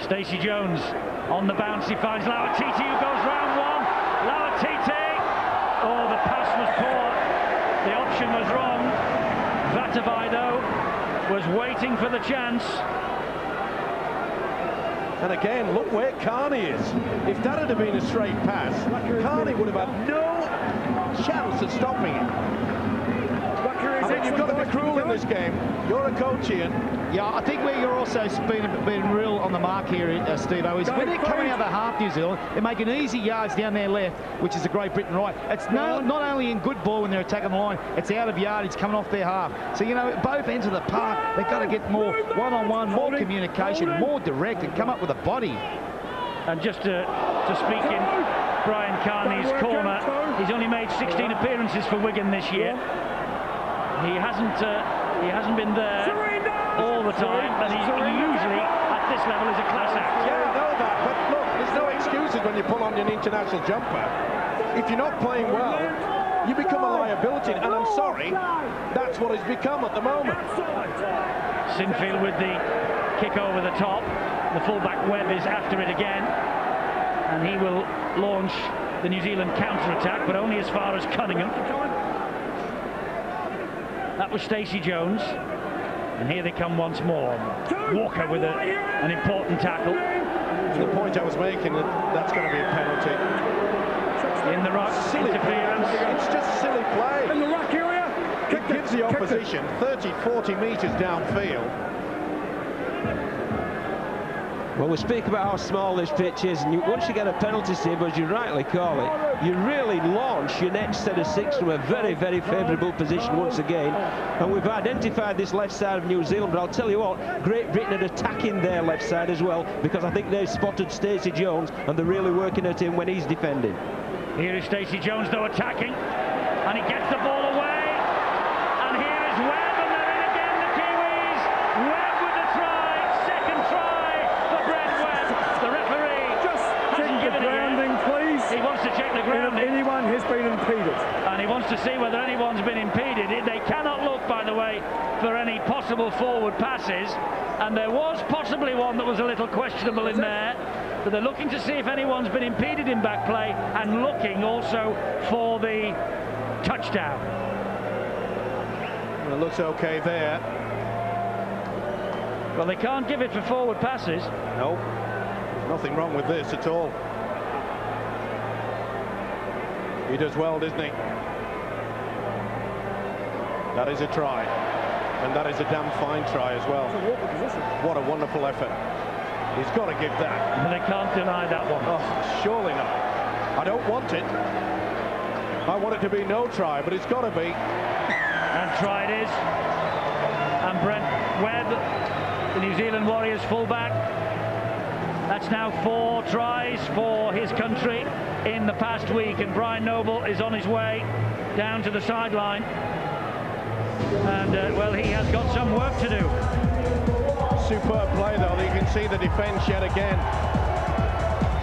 Stacey Jones on the bounce, he finds Lauatiti, who goes round one. Lauatiti! Oh, the pass was poor. The option was wrong. Vatavai, though, was waiting for the chance. And again, look where Carney is. If that had been a straight pass, Carney would have had no chance of stopping it. I mean, you've got to be cruel in this game. You're a coach, Ian. Yeah, I think where you're also being real on the mark here, Steve-O, is when they're coming out of the half, New Zealand, they're making easy yards down their left, which is the Great Britain right. It's not only in good ball when they're attacking the line, it's out of yardage coming off their half. So, you know, both ends of the park, they've got to get more one-on-one, more communication, more direct, and come up with a body. And just to speak in Brian Carney's corner, he's only made 16 appearances for Wigan this year. He hasn't been there all the time, and he usually at this level is a class act. Yeah, I know that, but look, there's no excuses when you pull on your international jumper. If you're not playing well, you become a liability, and I'm sorry, that's what it's become at the moment. Sinfield with the kick over the top. The fullback Webb is after it again, and he will launch the New Zealand counter-attack, but only as far as Cunningham. That was Stacey Jones, and here they come once more. Walker with an important tackle. To the point I was making, that's going to be a penalty. In the ruck, interference. It's just silly play. In the ruck area. It gives the opposition 30, 40 metres downfield. Well, we speak about how small this pitch is, and once you get a penalty, Steve, as you rightly call it, you really launch your next set of six from a very, very favourable position once again. And we've identified this left side of New Zealand, but I'll tell you what, Great Britain are attacking their left side as well, because I think they've spotted Stacey Jones, and they're really working at him when he's defending. Here is Stacey Jones, though, attacking, and he gets the ball away, and here is Webb, and they're in again, the Kiwis. Webb with the try, second try for Brent Webb. The referee hasn't given it yet. Please. He wants to check the grounding. Anyone has been impeded. And he wants to see whether anyone's been impeded. They cannot look, by the way, for any possible forward passes, and there was possibly one that was a little questionable in there. But they're looking to see if anyone's been impeded in back play, and looking also for the touchdown. Well, it looks okay there. Well, they can't give it for forward passes. No, there's nothing wrong with this at all. He does well, doesn't he? That is a try, and that is a damn fine try as well. What a wonderful effort. He's got to give that. And they can't deny that one. Oh, surely not. I don't want it. I want it to be no try, but it's got to be. And try it is. And Brent Webb, the New Zealand Warriors fullback. That's now 4 tries for his country in the past week, and Brian Noble is on his way down to the sideline. And, well, he has got some work to do. Superb play, though. You can see the defence yet again.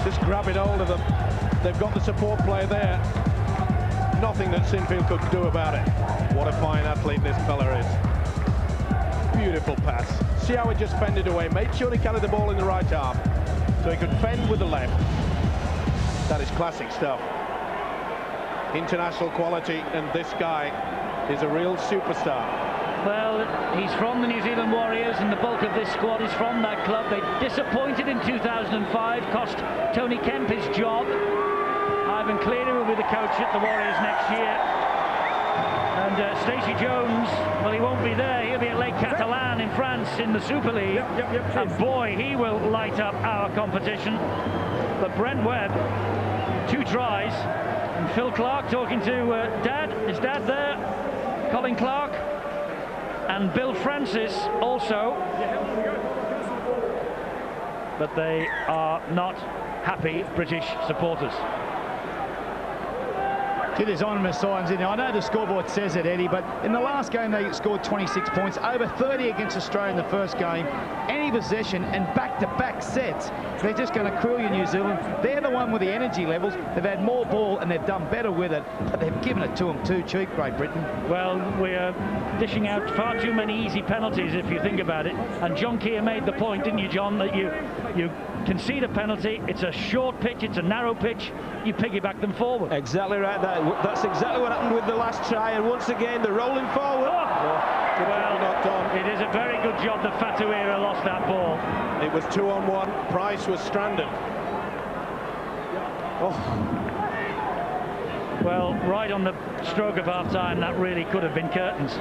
Just grabbing hold of them. They've got the support play there. Nothing that Sinfield could do about it. What a fine athlete this fella is. Beautiful pass. See how he just fended away. Made sure he carried the ball in the right arm, so he could fend with the left. That is classic stuff. International quality, and this guy is a real superstar. Well, he's from the New Zealand Warriors, and the bulk of this squad is from that club. They disappointed in 2005, cost Tony Kemp his job. Ivan Cleary will be the coach at the Warriors next year. And Stacey Jones, well, he won't be there. He'll be at Lake Catalan in France in the Super League. And boy, he will light up our competition. But Brent Webb, 2 tries. And Phil Clark talking to Dad. Is Dad there? Colin Clark and Bill Francis also. But they are not happy British supporters. There's ominous signs in there. I know the scoreboard says it, Eddie, but in the last game they scored 26 points, over 30 against Australia in the first game. Any possession and back-to-back sets. They're just going to krill you, New Zealand. They're the one with the energy levels. They've had more ball and they've done better with it, but they've given it to them too cheap, Great Britain. Well, we're dishing out far too many easy penalties if you think about it. And John Keir made the point, didn't you, John, that you concede a penalty, it's a short pitch, it's a narrow pitch, you piggyback them forward. Exactly right. That's exactly what happened with the last try, and once again they're rolling forward. Well, not done. It is a very good job that Fatuira lost that ball. It was 2-on-1. Price was stranded. Well, right on the stroke of half-time, that really could have been curtains.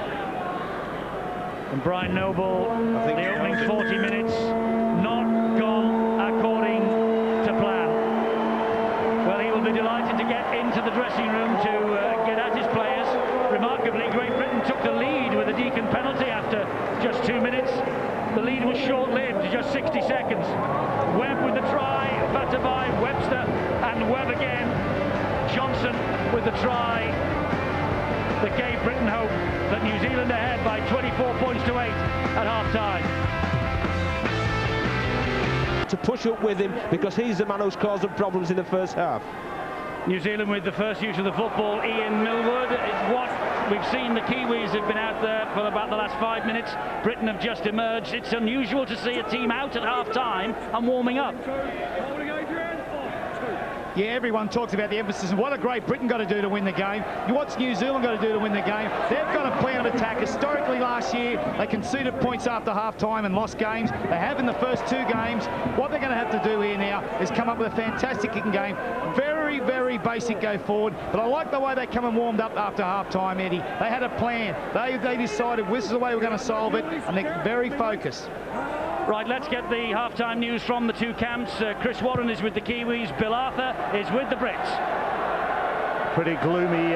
And Brian Noble, the opening 40 minutes, not gone according to plan. Well, he will be delighted to get into the dressing room to get at his players. Remarkably, Great Britain took the lead with a Deacon penalty after just 2 minutes. The lead was short-lived, just 60 seconds. Webb with the try, Fatabai, Webster, and Webb again. Johnson with the try that gave Britain hope, that New Zealand ahead by 24 points to 8 at half-time. To push up with him, because he's the man who's caused them problems in the first half. New Zealand with the first use of the football, Ian Millwood. What we've seen, the Kiwis have been out there for about the last 5 minutes. Britain have just emerged. It's unusual to see a team out at half-time and warming up. Yeah, everyone talks about the emphasis and what a Great Britain got to do to win the game. What's New Zealand got to do to win the game? They've got a plan of attack. Historically last year, they conceded points after half-time and lost games. They have in the first 2 games. What they're going to have to do here now is come up with a fantastic kicking game. Very, very basic go forward. But I like the way they come and warmed up after half-time, Eddie. They had a plan. They decided this is the way we're going to solve it, and they're very focused. Right, let's get the half-time news from the 2 camps. Chris Warren is with the Kiwis, Bill Arthur is with the Brits. Pretty gloomy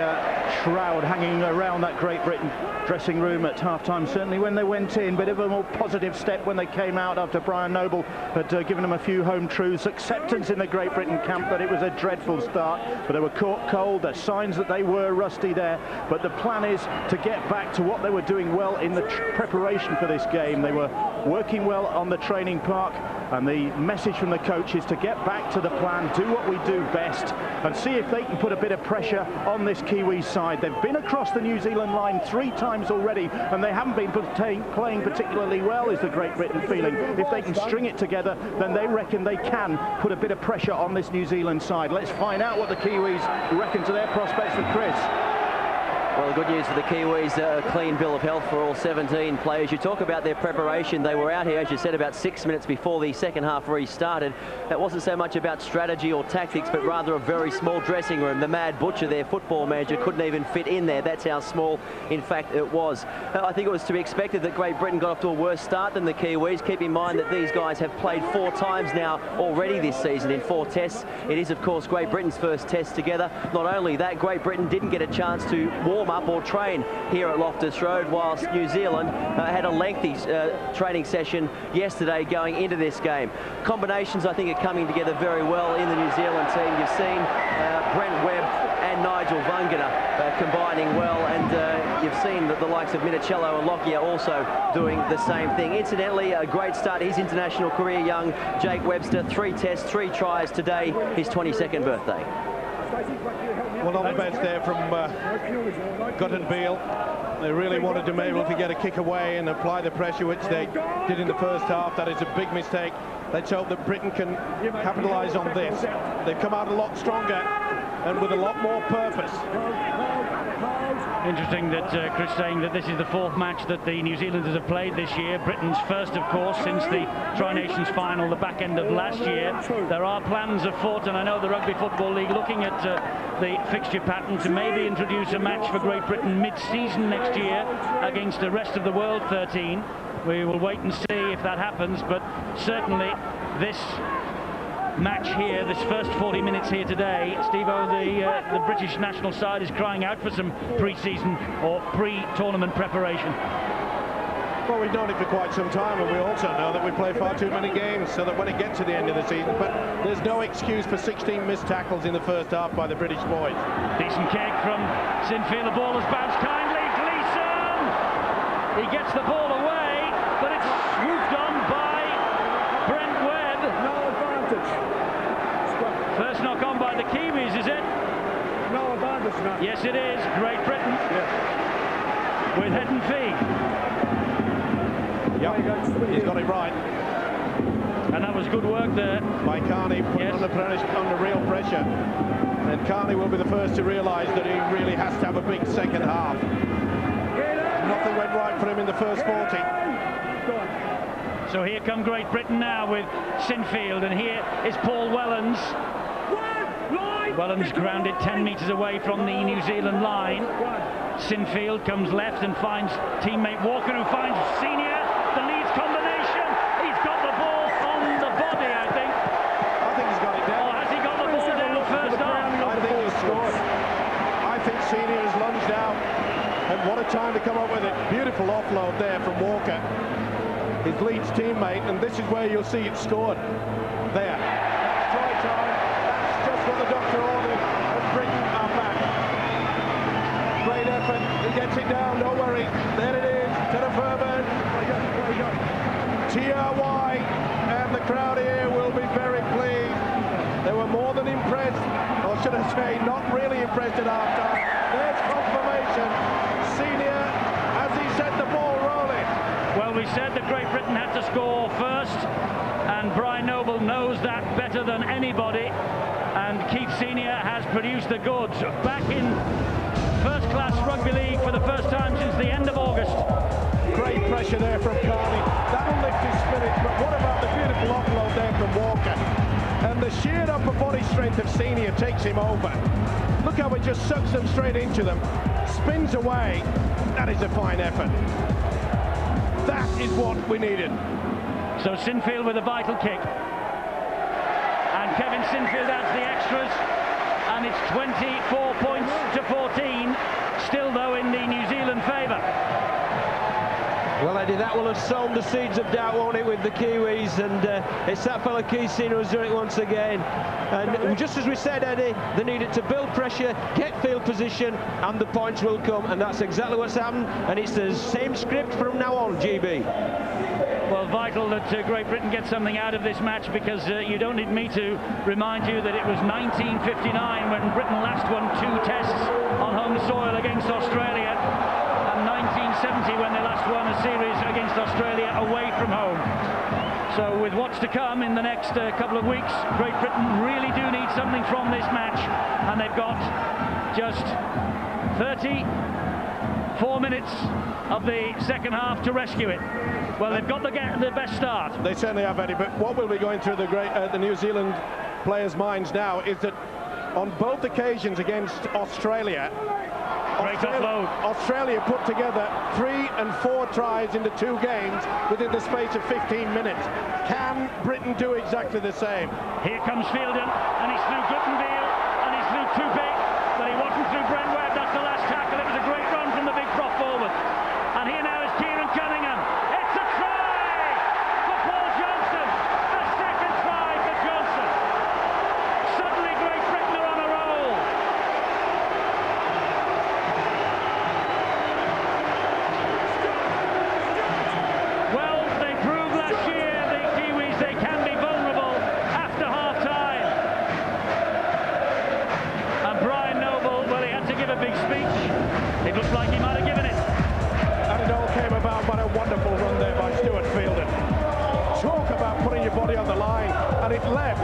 shroud hanging around that Great Britain dressing room at half-time, certainly when they went in. Bit of a more positive step when they came out after Brian Noble had given them a few home truths. Acceptance in the Great Britain camp that it was a dreadful start, but they were caught cold. There's signs that they were rusty there, but the plan is to get back to what they were doing well in the preparation for this game. They were working well on the training park, and the message from the coach is to get back to the plan, do what we do best, and see if they can put a bit of pressure on this Kiwi side. They've been across the New Zealand line 3 times already, and they haven't been playing particularly well, is the Great Britain feeling. If they can string it together, then they reckon they can put a bit of pressure on this New Zealand side. Let's find out what the Kiwis reckon to their prospects with Chris. Well, the good news for the Kiwis, a clean bill of health for all 17 players. You talk about their preparation. They were out here, as you said, about 6 minutes before the second half restarted. That wasn't so much about strategy or tactics, but rather a very small dressing room. The Mad Butcher, their football manager, couldn't even fit in there. That's how small, in fact, it was. I think it was to be expected that Great Britain got off to a worse start than the Kiwis. Keep in mind that these guys have played 4 times now already this season in 4 tests. It is, of course, Great Britain's first test together. Not only that, Great Britain didn't get a chance to warm up or train here at Loftus Road, whilst New Zealand had a lengthy training session yesterday going into this game. Combinations, I think, are coming together very well in the New Zealand team. You've seen Brent Webb and Nigel Vungana combining well, and you've seen the likes of Minicello and Lockyer also doing the same thing. Incidentally, a great start to his international career, young Jake Webster. 3 tests, 3 tries today, his 22nd birthday. Well, not the best there from Gutton Beale. They really wanted to be able to get a kick away and apply the pressure, which they did in the first half. That is a big mistake. Let's hope that Britain can capitalise on this. They've come out a lot stronger and with a lot more purpose. Interesting that Chris saying that this is the 4th match that the New Zealanders have played this year. Britain's first, of course, since the Tri-Nations final, the back end of last year. There are plans afoot, and I know the Rugby Football League looking at the fixture pattern to maybe introduce a match for Great Britain mid-season next year against the rest of the world 13. We will wait and see if that happens, but certainly this match here, this first 40 minutes here today. Steve-O, the British national side is crying out for some pre-season or pre-tournament preparation. Well, we've known it for quite some time, and we also know that we play far too many games, so that when it gets to the end of the season, but there's no excuse for 16 missed tackles in the first half by the British boys. Decent kick from Sinfield. The ball has bounced kindly. Gleeson! He gets the ball away, but it's swooped on by Brent Webb. No advantage. First knock on by the Kiwis, is it? No advantage now. Yes, it is. Great Britain. Yeah. With head and feet. Yep, he's got it right. And that was good work there. By Carney, put under real pressure. And Carney will be the first to realise that he really has to have a big second half. Nothing went right for him in the first 40. So here come Great Britain now with Sinfield, and here is Paul Wellens. Wellens grounded 10 metres away from the New Zealand line. Sinfield comes left and finds teammate Walker, who finds Senior. The Leeds combination. He's got the ball on the body, I think. I think he's got it down. Or has he got the ball down first off? I think he's scored. I think Senior has lunged out. And what a time to come up with it. Beautiful offload there from Walker, his Leeds teammate, and this is where you'll see it scored. There. That's try time. That's just what the doctor ordered. And Britain are back. Great effort. He gets it down, don't worry. There it is. Tenafurban. TRY. And the crowd here will be very pleased. They were more than impressed, or should I say, not really impressed at half-time. There's confirmation. Senior, as he set the ball rolling. Well, we said that Great Britain had to score first, and Brian Noble knows that better than anybody, and Keith Senior has produced the goods. Back in first-class rugby league for the first time since the end of August. Great pressure there from Carney. That'll lift his spirit, but what about the beautiful offload there from Walker? And the sheer upper body strength of Senior takes him over. Look how he just sucks them straight into them. Spins away. That is a fine effort. That is what we needed. So Sinfield with a vital kick. And Kevin Sinfield adds the extras. And it's 24 points to 14. Still, though, in the New Zealand favour. Well, Eddie, that will have sown the seeds of doubt, won't it, with the Kiwis? And it's that fella Keith Senior who's doing it once again. And just as we said, Eddie, they needed to build pressure, get field position, and the points will come. And that's exactly what's happened. And it's the same script from now on, GB. Well, vital that Great Britain gets something out of this match, because you don't need me to remind you that it was 1959 when Britain last won 2 tests on home soil against Australia. 1970 when they last won a series against Australia away from home. So with what's to come in the next couple of weeks, Great Britain really do need something from this match, and they've got just 34 minutes of the second half to rescue it. Well, they've got the best start. They certainly have, Eddie, but what will be going through the New Zealand players' minds now is that on both occasions against Australia, Australia put together 3 and 4 tries into 2 games within the space of 15 minutes. Can Britain do exactly the same? Here comes Fielden, and he's through Guttenbeil, and he's through Tupik, but he wasn't through Brent Webb. That's the last tackle. It was a great run from the big prop forward. And here now is Kieran Cunningham. It's a try for Paul Johnson. The second try for Johnson. Suddenly Great Britain are on a roll. Well, they proved last year, the Kiwis, they can be vulnerable after half-time. And Brian Noble, well, he had to give a big speech. It looked like he might have given it. And it all came about by a wonderful run there by Stuart Fielden. Talk about putting your body on the line. And it left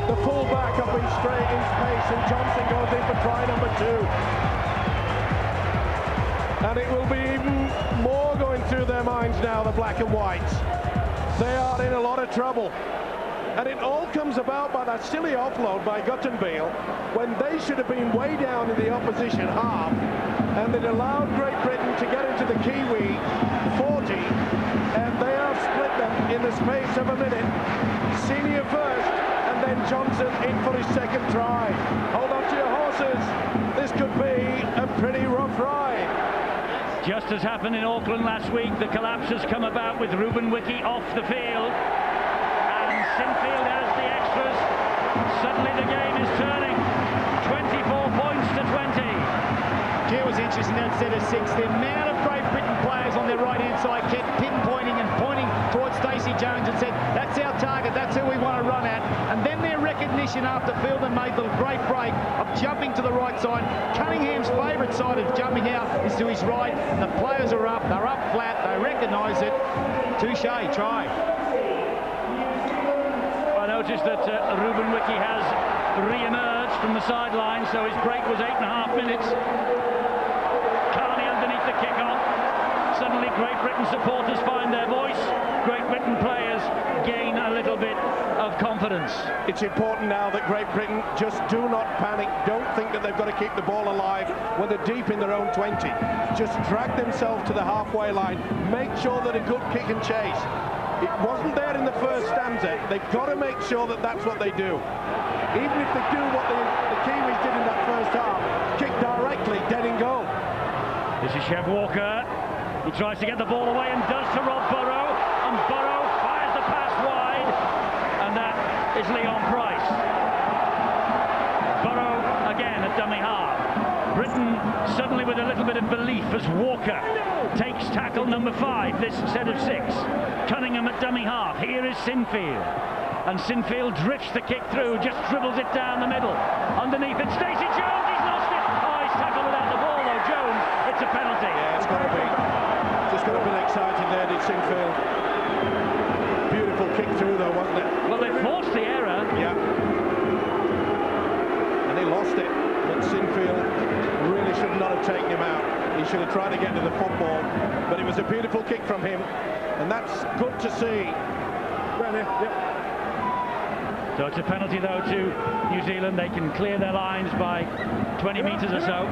the full-back up in straight in space, and Johnson goes in for try number 2. And it will be even more going through their minds now, the black and whites. They are in a lot of trouble. And it all comes about by that silly offload by Guttenbeil when they should have been way down in the opposition half, and it allowed Great Britain to get into the Kiwi 40, and they have split them in the space of a minute. Senior first, and then Johnson in for his second try. Hold on to your horses. This could be a pretty rough ride. Just as happened in Auckland last week, the collapse has come about with Ruben Wiki off the field. And Sinfield has the extras. Suddenly the game is turning. 24 points to 20. It was interesting that set of 6. The amount of Great Britain players on their right-hand side kept pinpointing and pointing towards Stacey Jones and said, that's our target, that's who we want to run at. And then their recognition after Fielder made the great break of jumping to the right side. Cunningham's favourite side of jumping out is to his right. And the players are up, they're up flat, they recognise it. Touche, try. I noticed that Ruben Wiki has re-emerged from the sideline, so his break was 8.5 minutes. Carney underneath the kick-off. Suddenly Great Britain supporters find their voice. Great Britain players gain a little bit of confidence. It's important now that Great Britain just do not panic. Don't think that they've got to keep the ball alive when they're deep in their own 20. Just drag themselves to the halfway line. Make sure that a good kick and chase. It wasn't there in the first stanza. They've got to make sure that that's what they do. Even if they do what the Kiwis did in that first half, kick directly, dead in goal. This is Chev Walker. He tries to get the ball away and does to Rob Burrow. And Burrow fires the pass wide. And that is Leon Price. Burrow again at dummy half. Britain suddenly with a little bit of belief as Walker takes tackle number 5, this set of 6. Cunningham at dummy half. Here is Sinfield. And Sinfield drifts the kick through, just dribbles it down the middle. Underneath it, Stacey Jones, he's lost it. Oh, he's tackled without the ball though, Jones. It's a penalty. Yeah, it's got to be. Just got to be excited there, did Sinfield. Beautiful kick through though, wasn't it? Well, they forced the error. Yeah. And he lost it. But Sinfield really should not have taken him out. He should have tried to get to the football. But it was a beautiful kick from him. And that's good to see. Right there, yep. So it's a penalty though to New Zealand. They can clear their lines by 20 metres or so.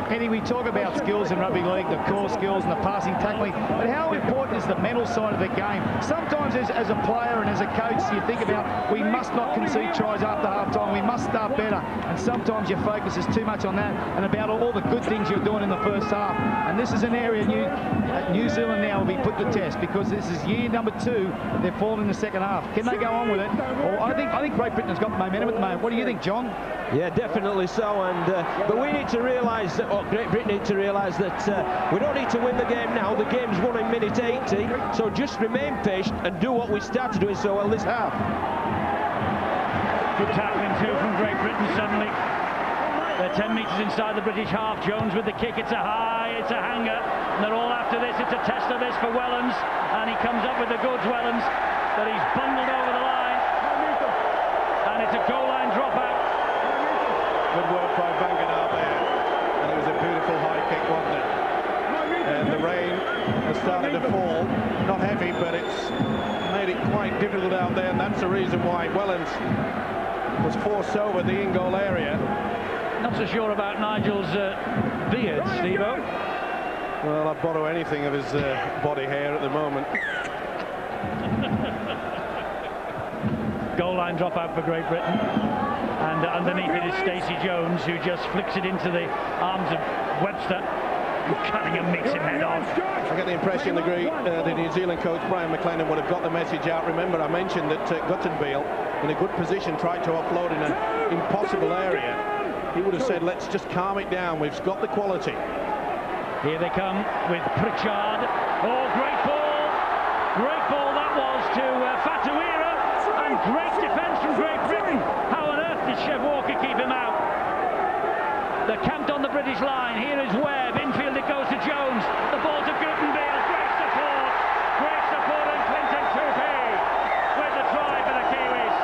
Eddie, we talk about skills in rugby league, the core skills and the passing, tackling, but how important is the mental side of the game? Sometimes as a player and as a coach, you think about we must not concede tries after half-time, we must start better, and sometimes your focus is too much on that and about all the good things you're doing in the first half. And this is an area New Zealand now will be put to test because this is year number 2, they've fallen in the second half. Can they go on with it? Or I think Great Britain has got momentum at the moment. What do you think, John? Yeah, definitely so, and but we need to realise that, Great Britain need to realise that we don't need to win the game now. The game's won in minute 80, so just remain patient and do what we started doing so well this half. Good tackling too from Great Britain suddenly. They're 10 metres inside the British half. Jones with the kick, it's a high, it's a hanger, and they're all after this. It's a test of this for Wellens, and he comes up with the goods, Wellens, that he's bundled over the line, and it's a goal line dropout. Good work by Bangadar there. And it was a beautiful high kick, wasn't it? And the rain has started to fall. Not heavy, but it's made it quite difficult out there, and that's the reason why Wellens was forced over the in-goal area. Not so sure about Nigel's beard, Steve-O. Well, I'd borrow anything of his body hair at the moment. Goal line dropout for Great Britain. And underneath it is Stacey Jones, who just flicks it into the arms of Webster. And Cunningham meets him head on. I get the impression the New Zealand coach, Brian McLennan, would have got the message out. Remember, I mentioned that Guttenbeil, in a good position, tried to offload in an impossible area. He would have said, let's just calm it down. We've got the quality. Here they come with Pritchard. Oh, great ball. Great ball that was to Fatuira. And great defence from Great Britain. How on earth did Chev Walker keep him out? They're camped on the British line. Here is Webb. Infield it goes to Jones. The ball to Guttenbeil. Great support. Great support on Clinton Tupi with the try for the Kiwis.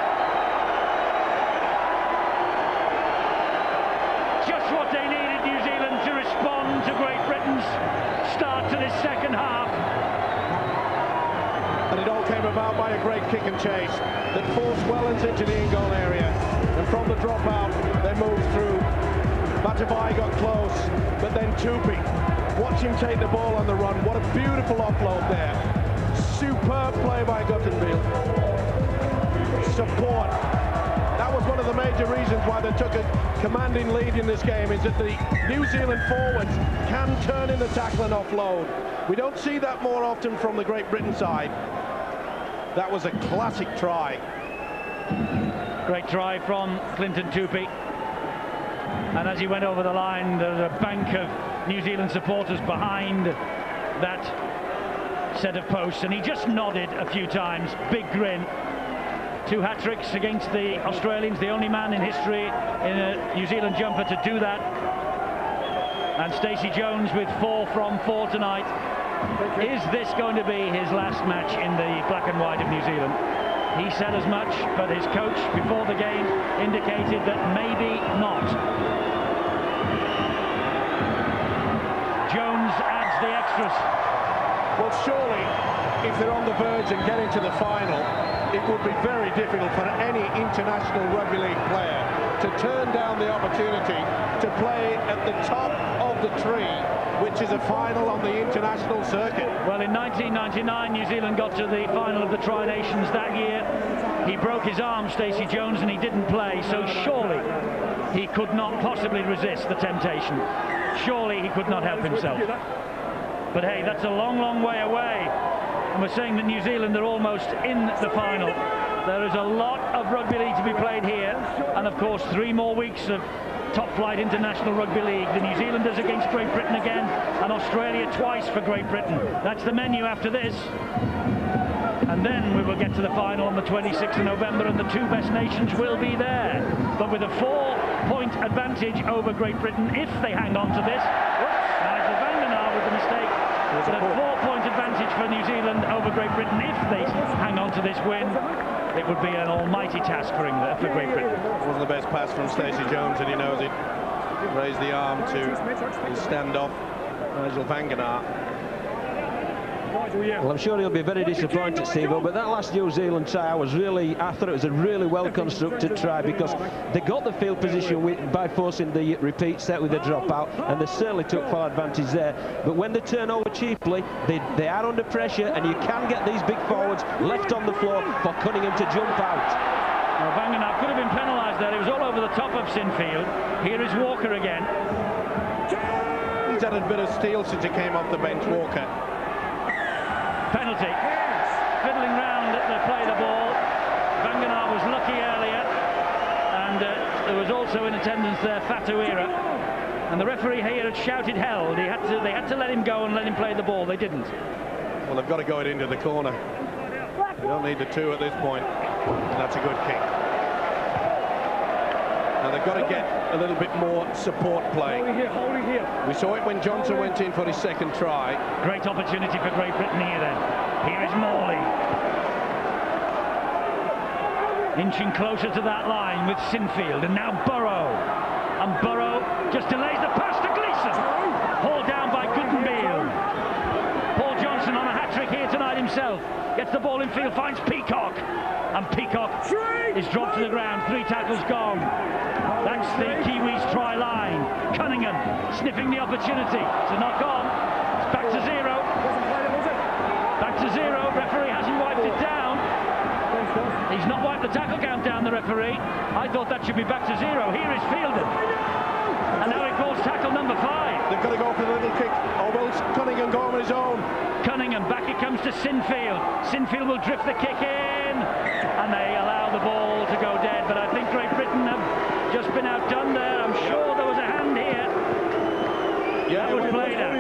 Just what they needed, New Zealand, to respond to Great Britain's start to this second half. And it all came about by a great kick and chase that forced Wellens into the in-goal area. And from the dropout, they moved through. Matavai got close, but then Tupi. Watch him take the ball on the run. What a beautiful offload there. Superb play by Guttenbeil. Support. That was was one of the major reasons why they took a commanding lead in this game, is that the New Zealand forwards can turn in the tackle and offload. We don't see that more often from the Great Britain side. That was a classic try. Great try from Clinton Tupi. And as he went over the line, there was a bank of New Zealand supporters behind that set of posts, and he just nodded a few times, big grin. 2 hat-tricks against the Australians, the only man in history in a New Zealand jumper to do that. And Stacey Jones with 4 from 4 tonight. Is this going to be his last match in the black and white of New Zealand? He said as much, but his coach before the game indicated that maybe not. Jones adds the extras. Well, surely, if they're on the verge and getting to the final, it would be very difficult for any international rugby league player to turn down the opportunity to play at the top of the tree, which is a final on the international circuit. Well, in 1999, New Zealand got to the final of the Tri-Nations that year. He broke his arm, Stacey Jones, and he didn't play, so surely he could not possibly resist the temptation. Surely he could not help himself. But hey, that's a long, long way away. And we're saying that New Zealand are almost in the final. There is a lot of rugby league to be played here, and of course 3 more weeks of top-flight international rugby league. The New Zealanders against Great Britain again, and Australia twice for Great Britain. That's the menu after this. And then we will get to the final on the 26th of November, and the 2 best nations will be there. But with a 4-point advantage over Great Britain, if they hang on to this. Nigel Vandenaar with the mistake. But a 4-point advantage for New Zealand over Great Britain. If they hang on to this win, it would be an almighty task for England, for Great Britain. It wasn't the best pass from Stacey Jones, and he knows it. Raised the arm to stand off Nigel Vandenaar. Well, I'm sure he'll be very disappointed, Steve, but that last New Zealand try I thought it was a really well constructed try, because they got the field position by forcing the repeat set with the dropout, and they certainly took full advantage there. But when they turn over cheaply, they are under pressure, and you can get these big forwards left on the floor for Cunningham to jump out. Well, Vandenaar could have been penalised there. He was all over the top of Sinfield. Here is Walker again. He's had a bit of steel since he came off the bench, Walker. Penalty. Fiddling round at the play of the ball. Vandenaar was lucky earlier, and there was also in attendance there Fatuira, and the referee here had shouted held. They had to let him go and let him play the ball. They didn't. Well, they've got to go it into the corner. They don't need the 2 at this point, and that's a good kick. Now they've got to get a little bit more support play. We saw it when Johnson went in for his 2nd try. Great opportunity for Great Britain here then. Here is Morley. Inching closer to that line with Sinfield, and now Burrow. And Burrow just delays the pass to Gleeson. Hauled down by Gutenbeil. Paul Johnson on a hat-trick here tonight himself. Gets the ball in field, finds Peacock. And Peacock is dropped to the ground. 3 tackles gone. That's the Kiwis try line. Cunningham sniffing the opportunity to knock on. It's back to 0. Back to 0. Referee hasn't wiped it down. He's not wiped the tackle count down, the referee. I thought that should be back to 0. Here is Fielden. And now he calls tackle number 5. They've got to go for the little kick. Or will Cunningham go on his own? Cunningham, back it comes to Sinfield. Sinfield will drift the kick in. And they allow the ball to go dead. But I think Great Britain have just been outdone there. I'm sure there was a hand here. Yeah, that was played out.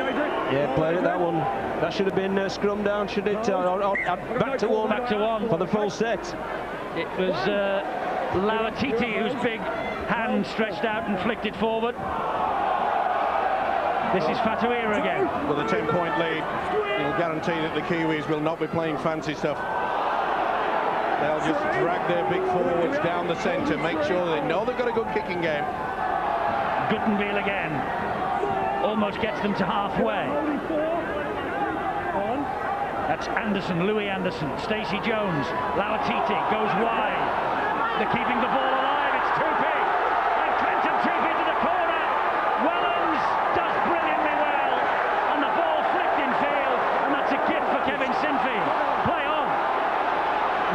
Yeah, played it, that one. That should have been scrum down, should it? Back to 1. Back to 1 for the full set. It was Lauatiti whose big hand stretched out and flicked it forward. This is Fatuira again. With a 10-point lead, it'll guarantee that the Kiwis will not be playing fancy stuff. They'll just drag their big forwards down the centre, make sure they know they've got a good kicking game. Gutenbeil again. Almost gets them to halfway. That's Anderson, Louis Anderson, Stacey Jones, Lauatiti goes wide. They're keeping the ball alive, it's Tupi. And Clinton Tupi to the corner. Wellens does brilliantly well. And the ball flicked in field. And that's a gift for Kevin Sinfield. Play on.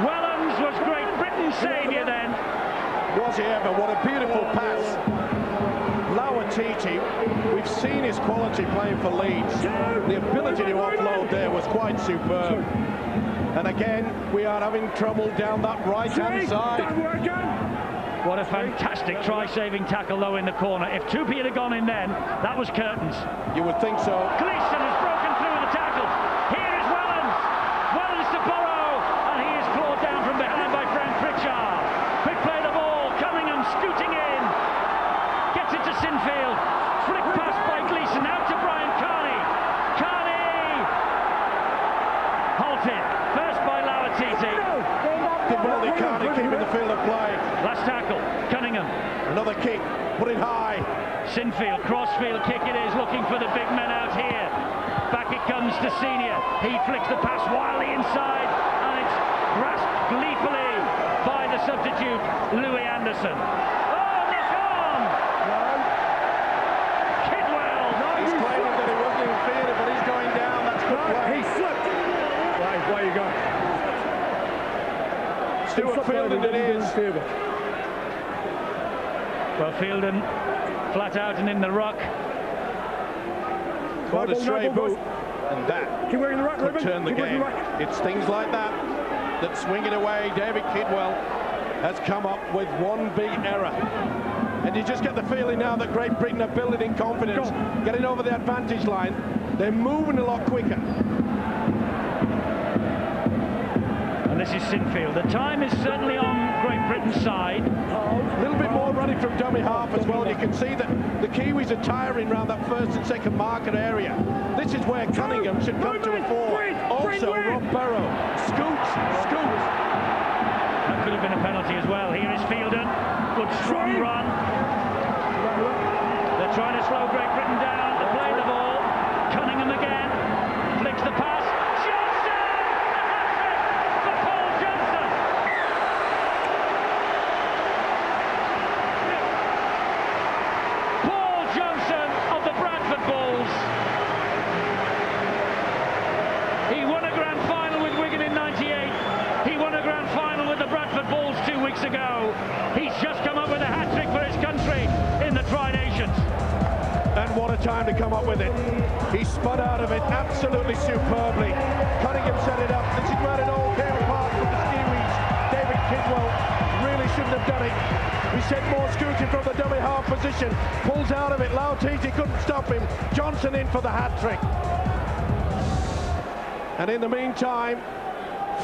Wellens was Great Britain's saviour then. Was he? ever. What a beautiful pass. Titi, we've seen his quality playing for Leeds. The ability to offload there was quite superb. And again, we are having trouble down that right-hand side. What a fantastic try-saving tackle, though, in the corner. If Tupi had gone in then, that was curtains. You would think so. Gleeson has broken through the tackle. Here is Wellens. Wellens to Burrow, and he is clawed down from behind by Frank Pritchard. Quick play the ball. Cunningham scooting in. Gets it to Sinfield. Flick pass by Gleeson. Out to Brian Carney. Carney! Halted. First by Lauatiti. Did well, Carney keeping the field of play. Last tackle. Cunningham. Another kick. Put it high. Sinfield. Crossfield kick it is. Looking for the big men out here. Back it comes to Senior. He flicks the pass wildly inside. And it's grasped gleefully by the substitute, Louis Anderson. He slipped. Why you going? Stuart Fielden it is. Well, Fielden flat out and in the ruck. Quite a stray boot. And that could turn the game. It's things like that that swing it away. David Kidwell has come up with one big error. And you just get the feeling now that Great Britain are building in confidence, getting over the advantage line. They're moving a lot quicker. And this is Sinfield. The time is certainly on Great Britain's side. A little bit more running from dummy half as well. You can see that the Kiwis are tiring around that first and second marker area. This is where Cunningham should come to a fore. Also, Rob Burrow. Scoots. That could have been a penalty as well. Here is Fielden. Good strong run. They're trying to slow Great Britain down. They play the ball. Cunningham again. Flicks the pass. Johnson! For Paul Johnson! Paul Johnson of the Bradford Bulls. He won a grand final with Wigan in '98. He won a grand final with the Bradford Bulls 2 weeks ago. He's just come up with a hat-trick for his country in the Tri-Nations. And what a time to come up with it. He spun out of it absolutely superbly. Cunningham set it up. This is where it all came apart from the Kiwis. David Kidwell really shouldn't have done it. He sent more scooting from the dummy half position. Pulls out of it. Lauatiti couldn't stop him. Johnson in for the hat-trick. And in the meantime,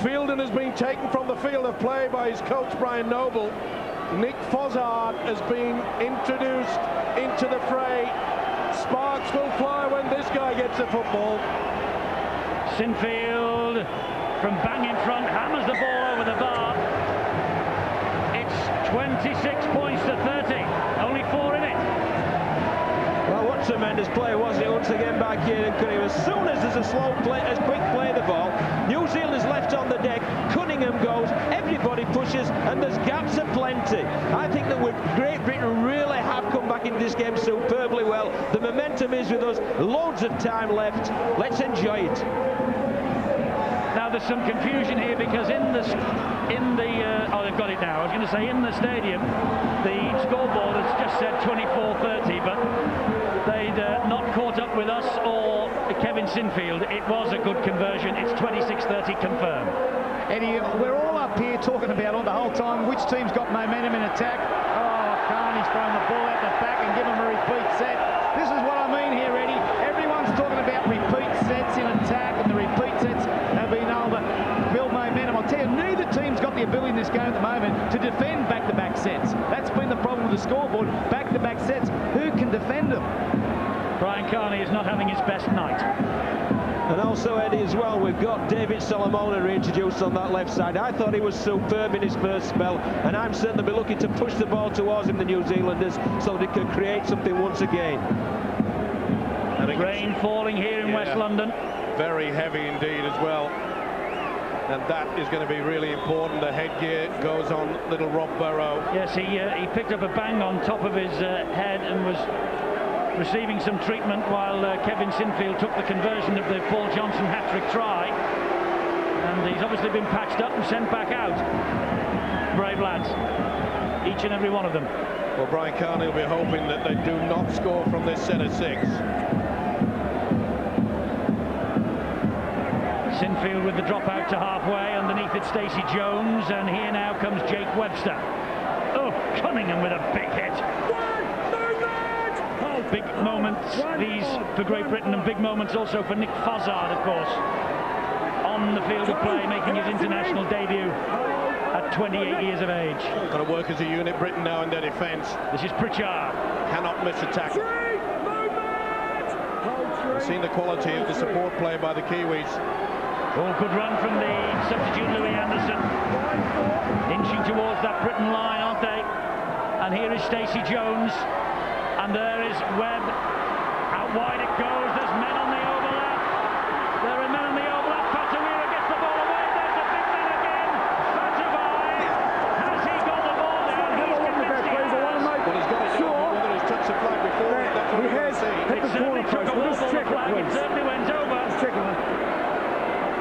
Fielden has been taken from the field of play by his coach, Brian Noble. Nick Fozzard has been introduced into the fray. Sparks will fly when this guy gets the football. Sinfield from bang in front hammers the ball over the bar. It's 26 points to 30. Only 4 in it. Well, what tremendous play was it once again by Kieran Cunningham. As soon as there's a quick play the ball, New Zealand is left on the deck. Cunningham goes, everybody pushes, and there's gaps aplenty. I think that Great Britain really have come back into this game superbly well. The momentum is with us, loads of time left. Let's enjoy it. Now there's some confusion here because oh, they've got it now. I was going to say in the stadium, the scoreboard has just said 24-30, but they'd not caught up with us or Kevin Sinfield. It was a good conversion. It's 26-30 confirmed. Eddie, we're all up here talking about the whole time which team's got momentum in attack. Oh, Carney's throwing the ball out the back and give him a repeat set. This is what I mean here, Eddie. Everyone's talking about repeat sets in attack, and the repeat sets have been able to build momentum. I'll tell you, neither team's got the ability in this game at the moment to defend back-to-back sets. That's been the problem with the scoreboard. Back-to-back sets, who can defend them? Brian Carney is not having his best night. And also, Eddie, as well, we've got David Solomona reintroduced on that left side. I thought he was superb in his first spell, and I'm certainly be looking to push the ball towards him, the New Zealanders, so they can create something once again. Rain falling here in West London. Very heavy indeed as well. And that is going to be really important. The headgear goes on little Rob Burrow. Yes, he picked up a bang on top of his head and was receiving some treatment while Kevin Sinfield took the conversion of the Paul Johnson hat-trick try. And he's obviously been patched up and sent back out. Brave lads. each and every one of them. Well, Brian Carney will be hoping that they do not score from this set of 6. Sinfield with the drop out to halfway. Underneath it, Stacey Jones, and here now comes Jake Webster. Oh, Cunningham with a big hit. Big moments these for Great Britain, and big moments also for Nick Fozzard, of course, on the field of play, making his international debut at 28 years of age. Got to work as a unit, Britain, now in their defence. This is Pritchard. Cannot miss a tackle. We've seen the quality of the support play by the Kiwis. Oh, good run from the substitute Louis Anderson. Inching towards that Britain line, aren't they? And here is Stacey Jones. And there is Webb. Out wide it goes. There's men on the overlap. There are men on the overlap. Fatawira gets the ball away. There's the big man again. Fatawai. Has he got the ball down? He's convinced he has. Well, he's got it down. Whether he's touched the flag before, that's what we're going to see. It certainly took a wobble, the flag. It certainly went over.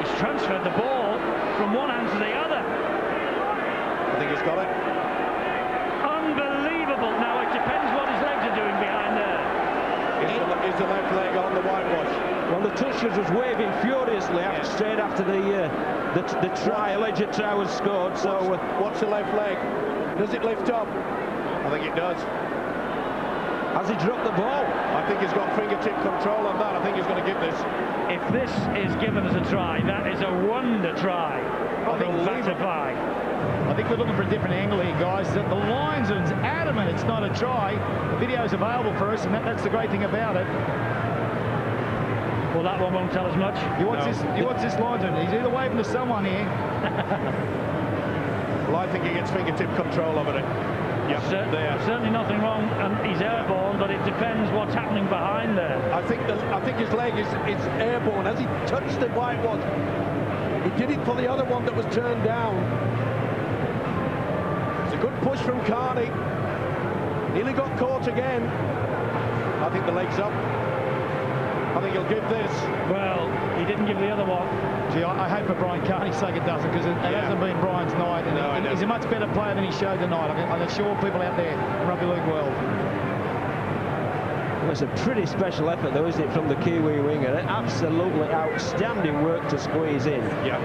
He's transferred the ball from one hand to the other. I think he's got it. Unbelievable. Now it depends what his legs are doing behind there. Is the left leg on the whitewash? Well, the touchers was waving furiously straight after the try, alleged try was scored. So what's the left leg? Does it lift up? I think it does. Has he dropped the ball? I think he's got fingertip control on that. I think he's going to give this. If this is given as a try, that is a wonder try. I think we're looking for a different angle here, guys. The linesman's adamant it's not a try. The video's available for us, and that's the great thing about it. Well, that one won't tell us much. He wants this linesman. He's either waving to someone here. Well, I think he gets fingertip control over it. Yeah, certainly nothing wrong, and he's airborne, but it depends what's happening behind there. I think his leg is airborne. As he touched the whitewash, he did it for the other one that was turned down. It's a good push from Carney. Nearly got caught again. I think the leg's up. I think he'll give this. Well, he didn't give the other one. Gee, I hope for Brian Carney's sake it doesn't, because it hasn't been Brian's night. And he's a much better player than he showed tonight. I can assure people out there in the rugby league world. Well, it's a pretty special effort, though, isn't it, from the Kiwi winger? Absolutely outstanding work to squeeze in. Yeah.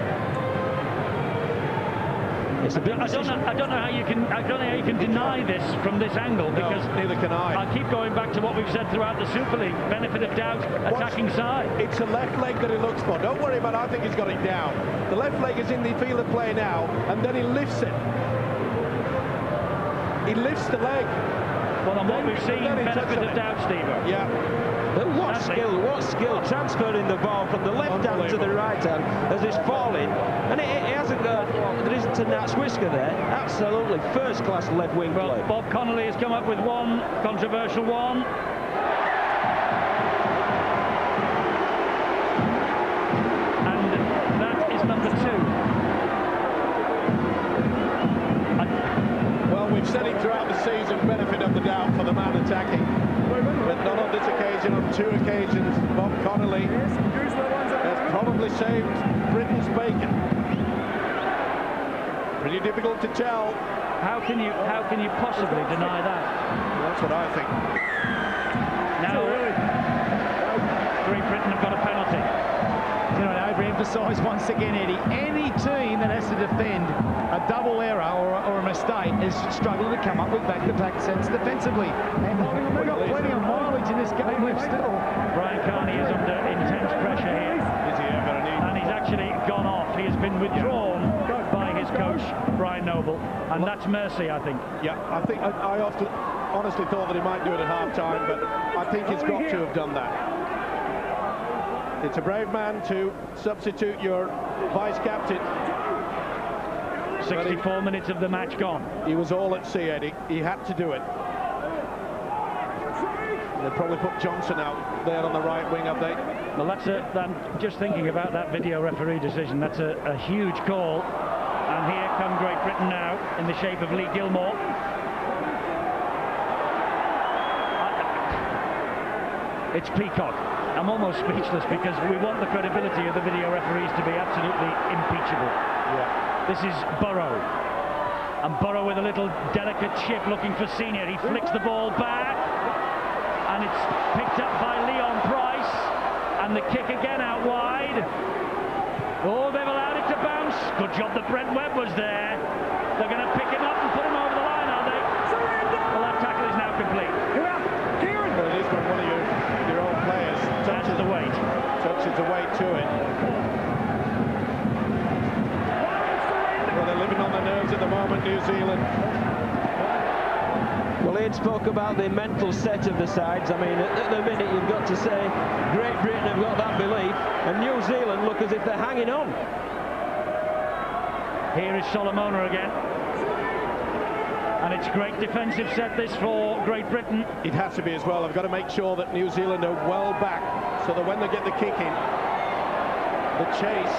It's a bit. I don't know how you can deny this from this angle, because neither can I. keep going back to what we've said throughout the Super League: benefit of doubt, attacking side. It's a left leg that he looks for. Don't worry about it. I think he's got it down. The left leg is in the field of play now, and then he lifts it. He lifts the leg. Well, on what we've seen, benefit of doubt, Steve. Yeah. But what skill, transferring the ball from the left hand to the right hand as it's falling, and it hasn't got, there isn't a gnat's whisker there. Absolutely first-class left wing play. Well, Bob Connolly has come up with one controversial one. And that is number 2. Well, we've said it throughout the season, benefit of the doubt for the man attacking. But not on this occasion. On 2 occasions, Bob Connolly has probably saved Britain's bacon. Pretty difficult to tell. How can you possibly deny that? That's what I think. Now, Great Britain have got a penalty. You know, I overemphasise once again, Eddie, any team that has to defend a double error or a mistake is struggling to come up with back-to-back sets defensively. And we've got plenty of mileage in this game left still. Brian Carney is under intense pressure here. Is he ever? And he's actually gone off. He has been withdrawn by his coach, Brian Noble, and that's mercy, I think. Yeah, I think I honestly thought that he might do it at half-time, but I think he's got to have done that. It's a brave man to substitute your vice-captain. 64 minutes of the match gone. He was all at sea, Eddie. He had to do it. They'll probably put Johnson out there on the right wing, have they? Well, I'm just thinking about that video referee decision. That's a huge call. And here come Great Britain now in the shape of Lee Gilmore. It's Peacock. I'm almost speechless, because we want the credibility of the video referees to be absolutely impeachable. Yeah. This is Burrow. And Burrow with a little delicate chip looking for Senior. He flicks the ball back. And it's picked up by Leon Price. And the kick again out wide. Oh, they've allowed it to bounce. Good job that Brent Webb was there. They're going to pick him up and put him over the line, are they? Well, that tackle is now complete. Well, it is when one of your own players touches the weight to it. Well, they're living on the nerves at the moment, New Zealand. Well, Ian spoke about the mental set of the sides. I mean, at the minute, you've got to say Great Britain have got that belief, and New Zealand look as if they're hanging on. Here is Solomona again. And it's great defensive set this for Great Britain. It has to be as well. I've got to make sure that New Zealand are well back so that when they get the kick in, the chase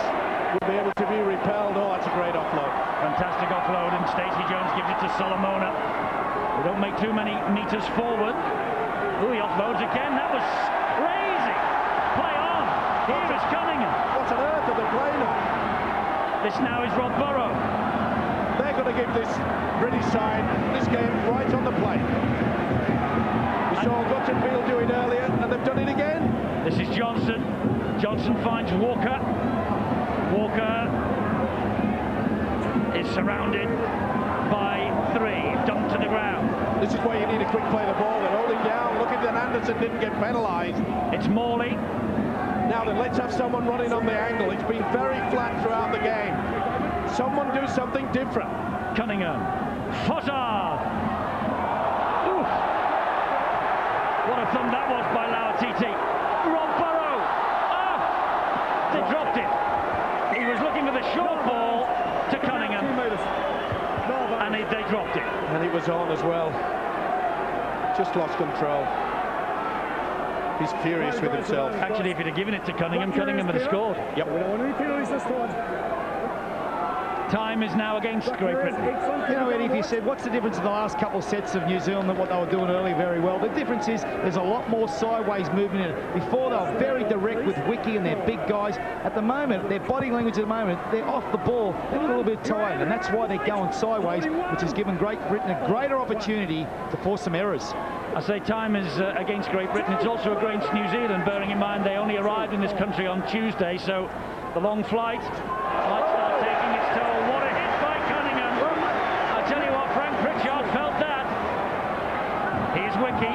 will be able to be repelled. Oh, that's a great offload. Fantastic offload, and Stacey Jones gives it to Solomona. They don't make too many meters forward. Oh, he offloads again. That was crazy. Play on. Here is Cunningham. What on earth are they playing on? This now is Rob Burrow. They're going to give this British side this game right on the plate. We saw Guttenfield do it earlier, and they've done it again. This is Johnson. Johnson finds Walker. Walker is surrounded by three, dumped to the ground. This is where you need a quick play the ball. They're holding down. Look at that Anderson didn't get penalised. It's Morley. Now then, let's have someone running on the angle. It's been very flat throughout the game. Someone do something different. Cunningham. Fossard. Oof. What a thumb that was by Lauatiti. Rob Burrow. Ah! They dropped it. He was looking for the short ball to Cunningham. And they dropped it. And he was on as well. Just lost control. He's furious with himself. Actually, if he'd have given it to Cunningham, Cunningham would have scored. Yep. We don't want any penalties this time. Time is now against Great Britain. You know, Eddie, if you said, what's the difference in the last couple of sets of New Zealand than what they were doing earlier very well? The difference is there's a lot more sideways movement in it. Before they were very direct with Wiki and their big guys. At the moment, their body language at the moment, they're off the ball. They're a little bit tired, and that's why they're going sideways, which has given Great Britain a greater opportunity to force some errors. I say time is against Great Britain. It's also against New Zealand, bearing in mind they only arrived in this country on Tuesday, so the long flight might start taking its toll. What a hit by Cunningham. I tell you what, Frank Pritchard felt that. Here's Wiki.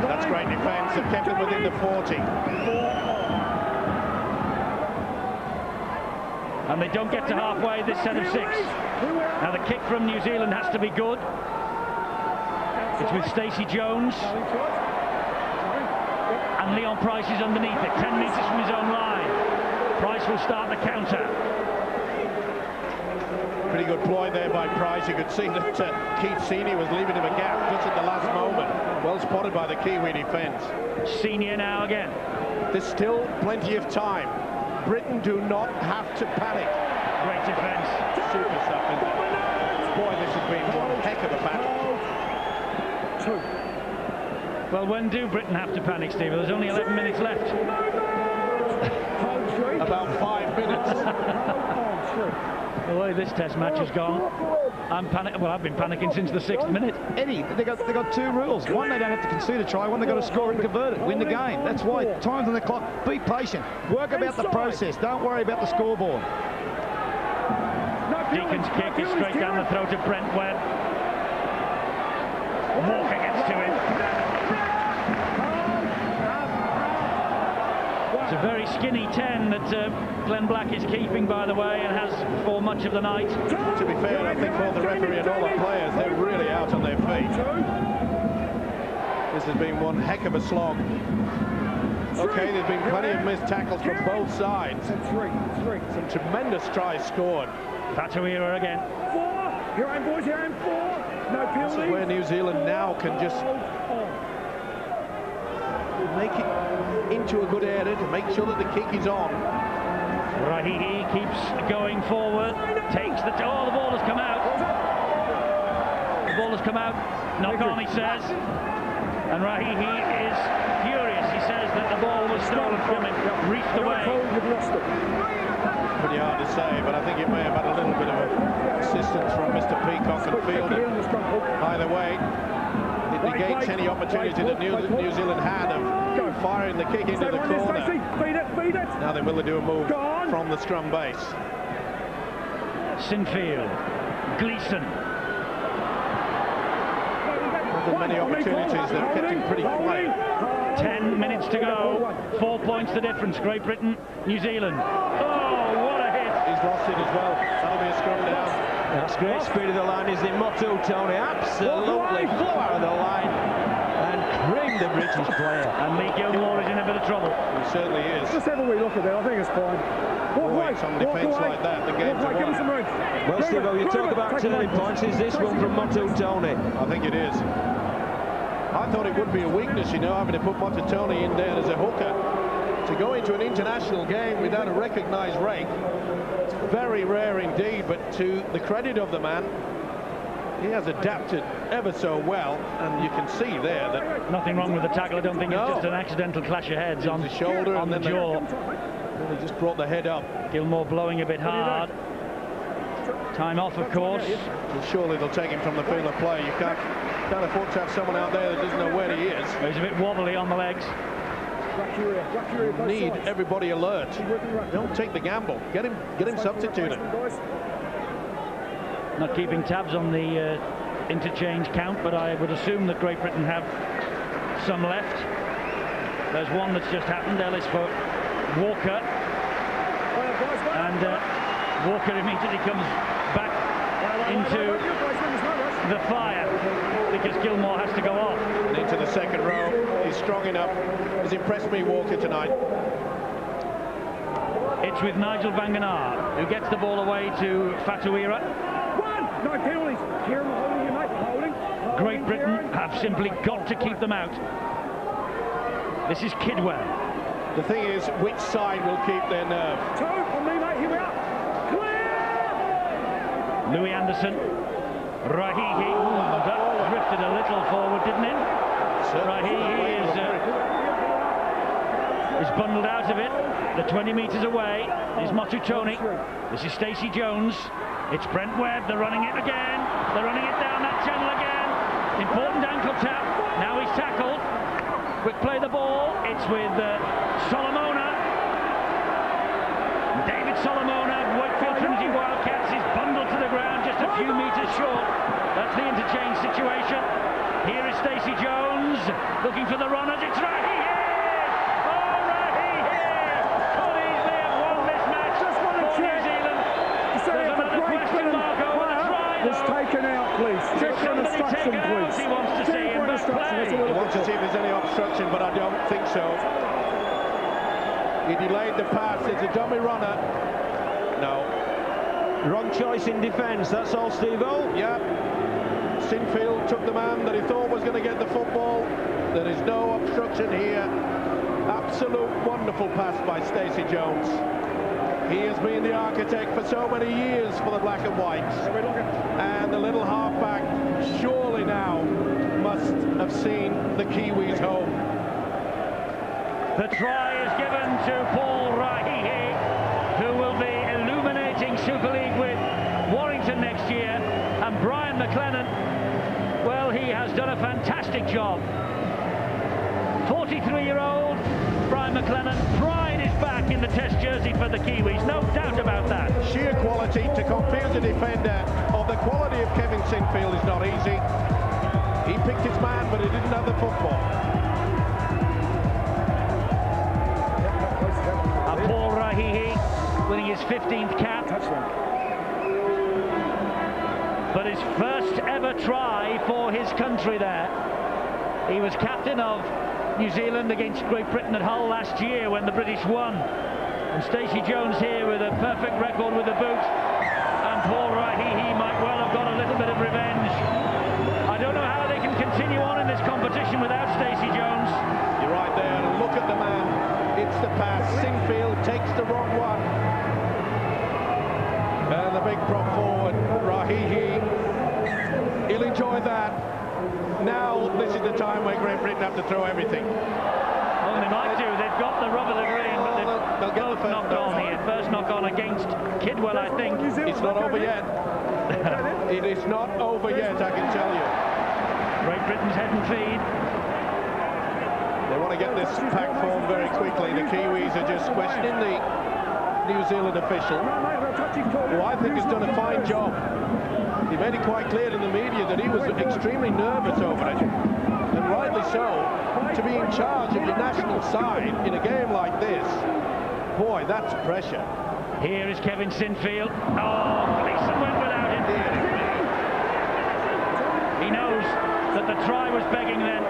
That's great defence. They've kept them within the 40. And they don't get to halfway this set of six. Now the kick from New Zealand has to be good. It's with Stacey Jones. And Leon Price is underneath it, 10 metres from his own line. Price will start the counter. Pretty good ploy there by Price. You could see that Keith Senior was leaving him a gap just at the last moment. Well spotted by the Kiwi defence. Senior now again. There's still plenty of time. Britain do not have to panic. Great defence. Super stuff, isn't it? Boy, this has been one heck of a battle. Well, when do Britain have to panic, Steve? There's only 11 minutes left. About 5 minutes. The way this test match has gone, I've been panicking since the 6th minute. Eddie, they got two rules. One, they don't have to concede a try. One, they got to score and convert it, win the game. That's why time's on the clock. Be patient. Work about the process. Don't worry about the scoreboard. Deacon's kick is straight down the throat of Brent Webb. Walker gets to him. It's a very skinny 10 that Glenn Black is keeping, by the way, and has for much of the night. To be fair, I think both the referee and all the players, they're really out on their feet. This has been one heck of a slog. Okay, there's been plenty of missed tackles from both sides. Some tremendous tries scored. Patuira again. Here I am, boys, here I am, 4. No penalty. This is where New Zealand now can just make it into a good area to make sure that the kick is on. Rahihi keeps going forward, takes the... Oh, the ball has come out. The ball has come out. Knock on, he says. And Rahihi is furious. He says that the ball was stolen from him, reached away. Pretty hard to say, but I think it may have had a little bit of assistance from Mr. Peacock and Fielder. Either way, it negates any opportunity that New Zealand had of firing the kick into the corner. Now they will do a move from the scrum base. Sinfield, Gleeson. Many opportunities that have kept him pretty quiet. 10 minutes to go. 4 points the difference. Great Britain, New Zealand. Oh, what a hit! He's lost it as well. That'll be a scrum down. That's great speed of the line, is it? Motu Tony absolutely flew out of the line and creamed the British player. And Lee Gilmore is in a bit of trouble. He certainly is. Just have a wee look at that. I think it's fine. It's on defence like that. The game's won. Well, Steve, you talk about turning points. Is this one from Motu Tony? I think it is. I thought it would be a weakness, you know, having to put Motatoni in there as a hooker. To go into an international game without a recognised rake, it's very rare indeed, but to the credit of the man, he has adapted ever so well, and you can see there that... Nothing wrong with the tackle. I don't think it's just an accidental clash of heads on the shoulder, on the jaw. And he just brought the head up. Gilmore blowing a bit hard. Time off, of course. Well, surely they'll take him from the field of play. You can't afford to have someone out there that doesn't know where he is. He's a bit wobbly on the legs. You need everybody alert. Don't take the gamble. Get him substituted. Not keeping tabs on the interchange count, but I would assume that Great Britain have some left. There's one that's just happened. Ellis for Walker. And Walker immediately comes back into the fire because Gilmore has to go off. And into the second row. He's strong enough. Has impressed me, Walker, tonight. It's with Nigel Vangenaar, who gets the ball away to Fatuira. No penalties. Holding. Great Britain have simply got to keep them out. This is Kidwell. The thing is, which side will keep their nerve? Two on me, mate. Here we are. Clear! Louis Anderson. Rahihi. That drifted a little forward, didn't it? Rahihi is bundled out of it. The 20 metres away is Motutoni. This is Stacey Jones. It's Brent Webb. They're running it again. They're running it down that channel again. Important ankle tap. Now he's tackled. Quick play the ball. It's with Solomona. David Solomona, Wakefield Trinity Wildcats, is bundled to the ground just a few metres short. That's the interchange situation. Here is Stacey Jones looking for the runners. It's Rahihi! Oh, Rahihi! Could easily have won this match for New Zealand. There's another question mark over the try, It's taken out, please. Check for an obstruction, please. He wants to see him back play. He wants to see if there's any obstruction, but I don't think so. He delayed the pass. It's a dummy runner. No. Wrong choice in defence, that's all, Steve-O. Yep. Sinfield took the man that he thought was going to get the football. There is no obstruction here. Absolute wonderful pass by Stacey Jones. He has been the architect for so many years for the black and whites. And the little halfback surely now must have seen the Kiwis home. The try is given to Paul Rahihi, who will be illuminating Super League with Warrington next year. And Brian McLennan, well, he has done a fantastic job. 43-year-old Brian McLennan, pride is back in the Test jersey for the Kiwis, no doubt about that. Sheer quality to confuse a defender of the quality of Kevin Sinfield is not easy. He picked his man, but he didn't have the football. And Paul Rahihi winning his 15th cap. But his first ever try for his country there. He was captain of New Zealand against Great Britain at Hull last year when the British won. And Stacey Jones here with a perfect record with the boot. And Paul Rahihi might well have got a little bit of revenge. I don't know how they can continue on in this competition without Stacey Jones. You're right there. Look at the man. It's the pass. Sinfield takes the wrong one. And the big prop forward, Rahihi. He'll enjoy that. Now, this is the time where Great Britain have to throw everything. Only They'd like to. They've got the rub of the green, but they've both knocked on here. First knock on against Kidwell, I think. It's not over yet. It is not over yet, I can tell you. Great Britain's head and feed. They want to get this pack formed very quickly. The Kiwis are just questioning the New Zealand official, who I think has done a fine job. He made it quite clear in the media that he was extremely nervous over it, and rightly so. To be in charge of your national side in a game like this, boy, that's pressure. Here is Kevin Sinfield. Oh, Gleeson went without him. He knows that the try was begging then.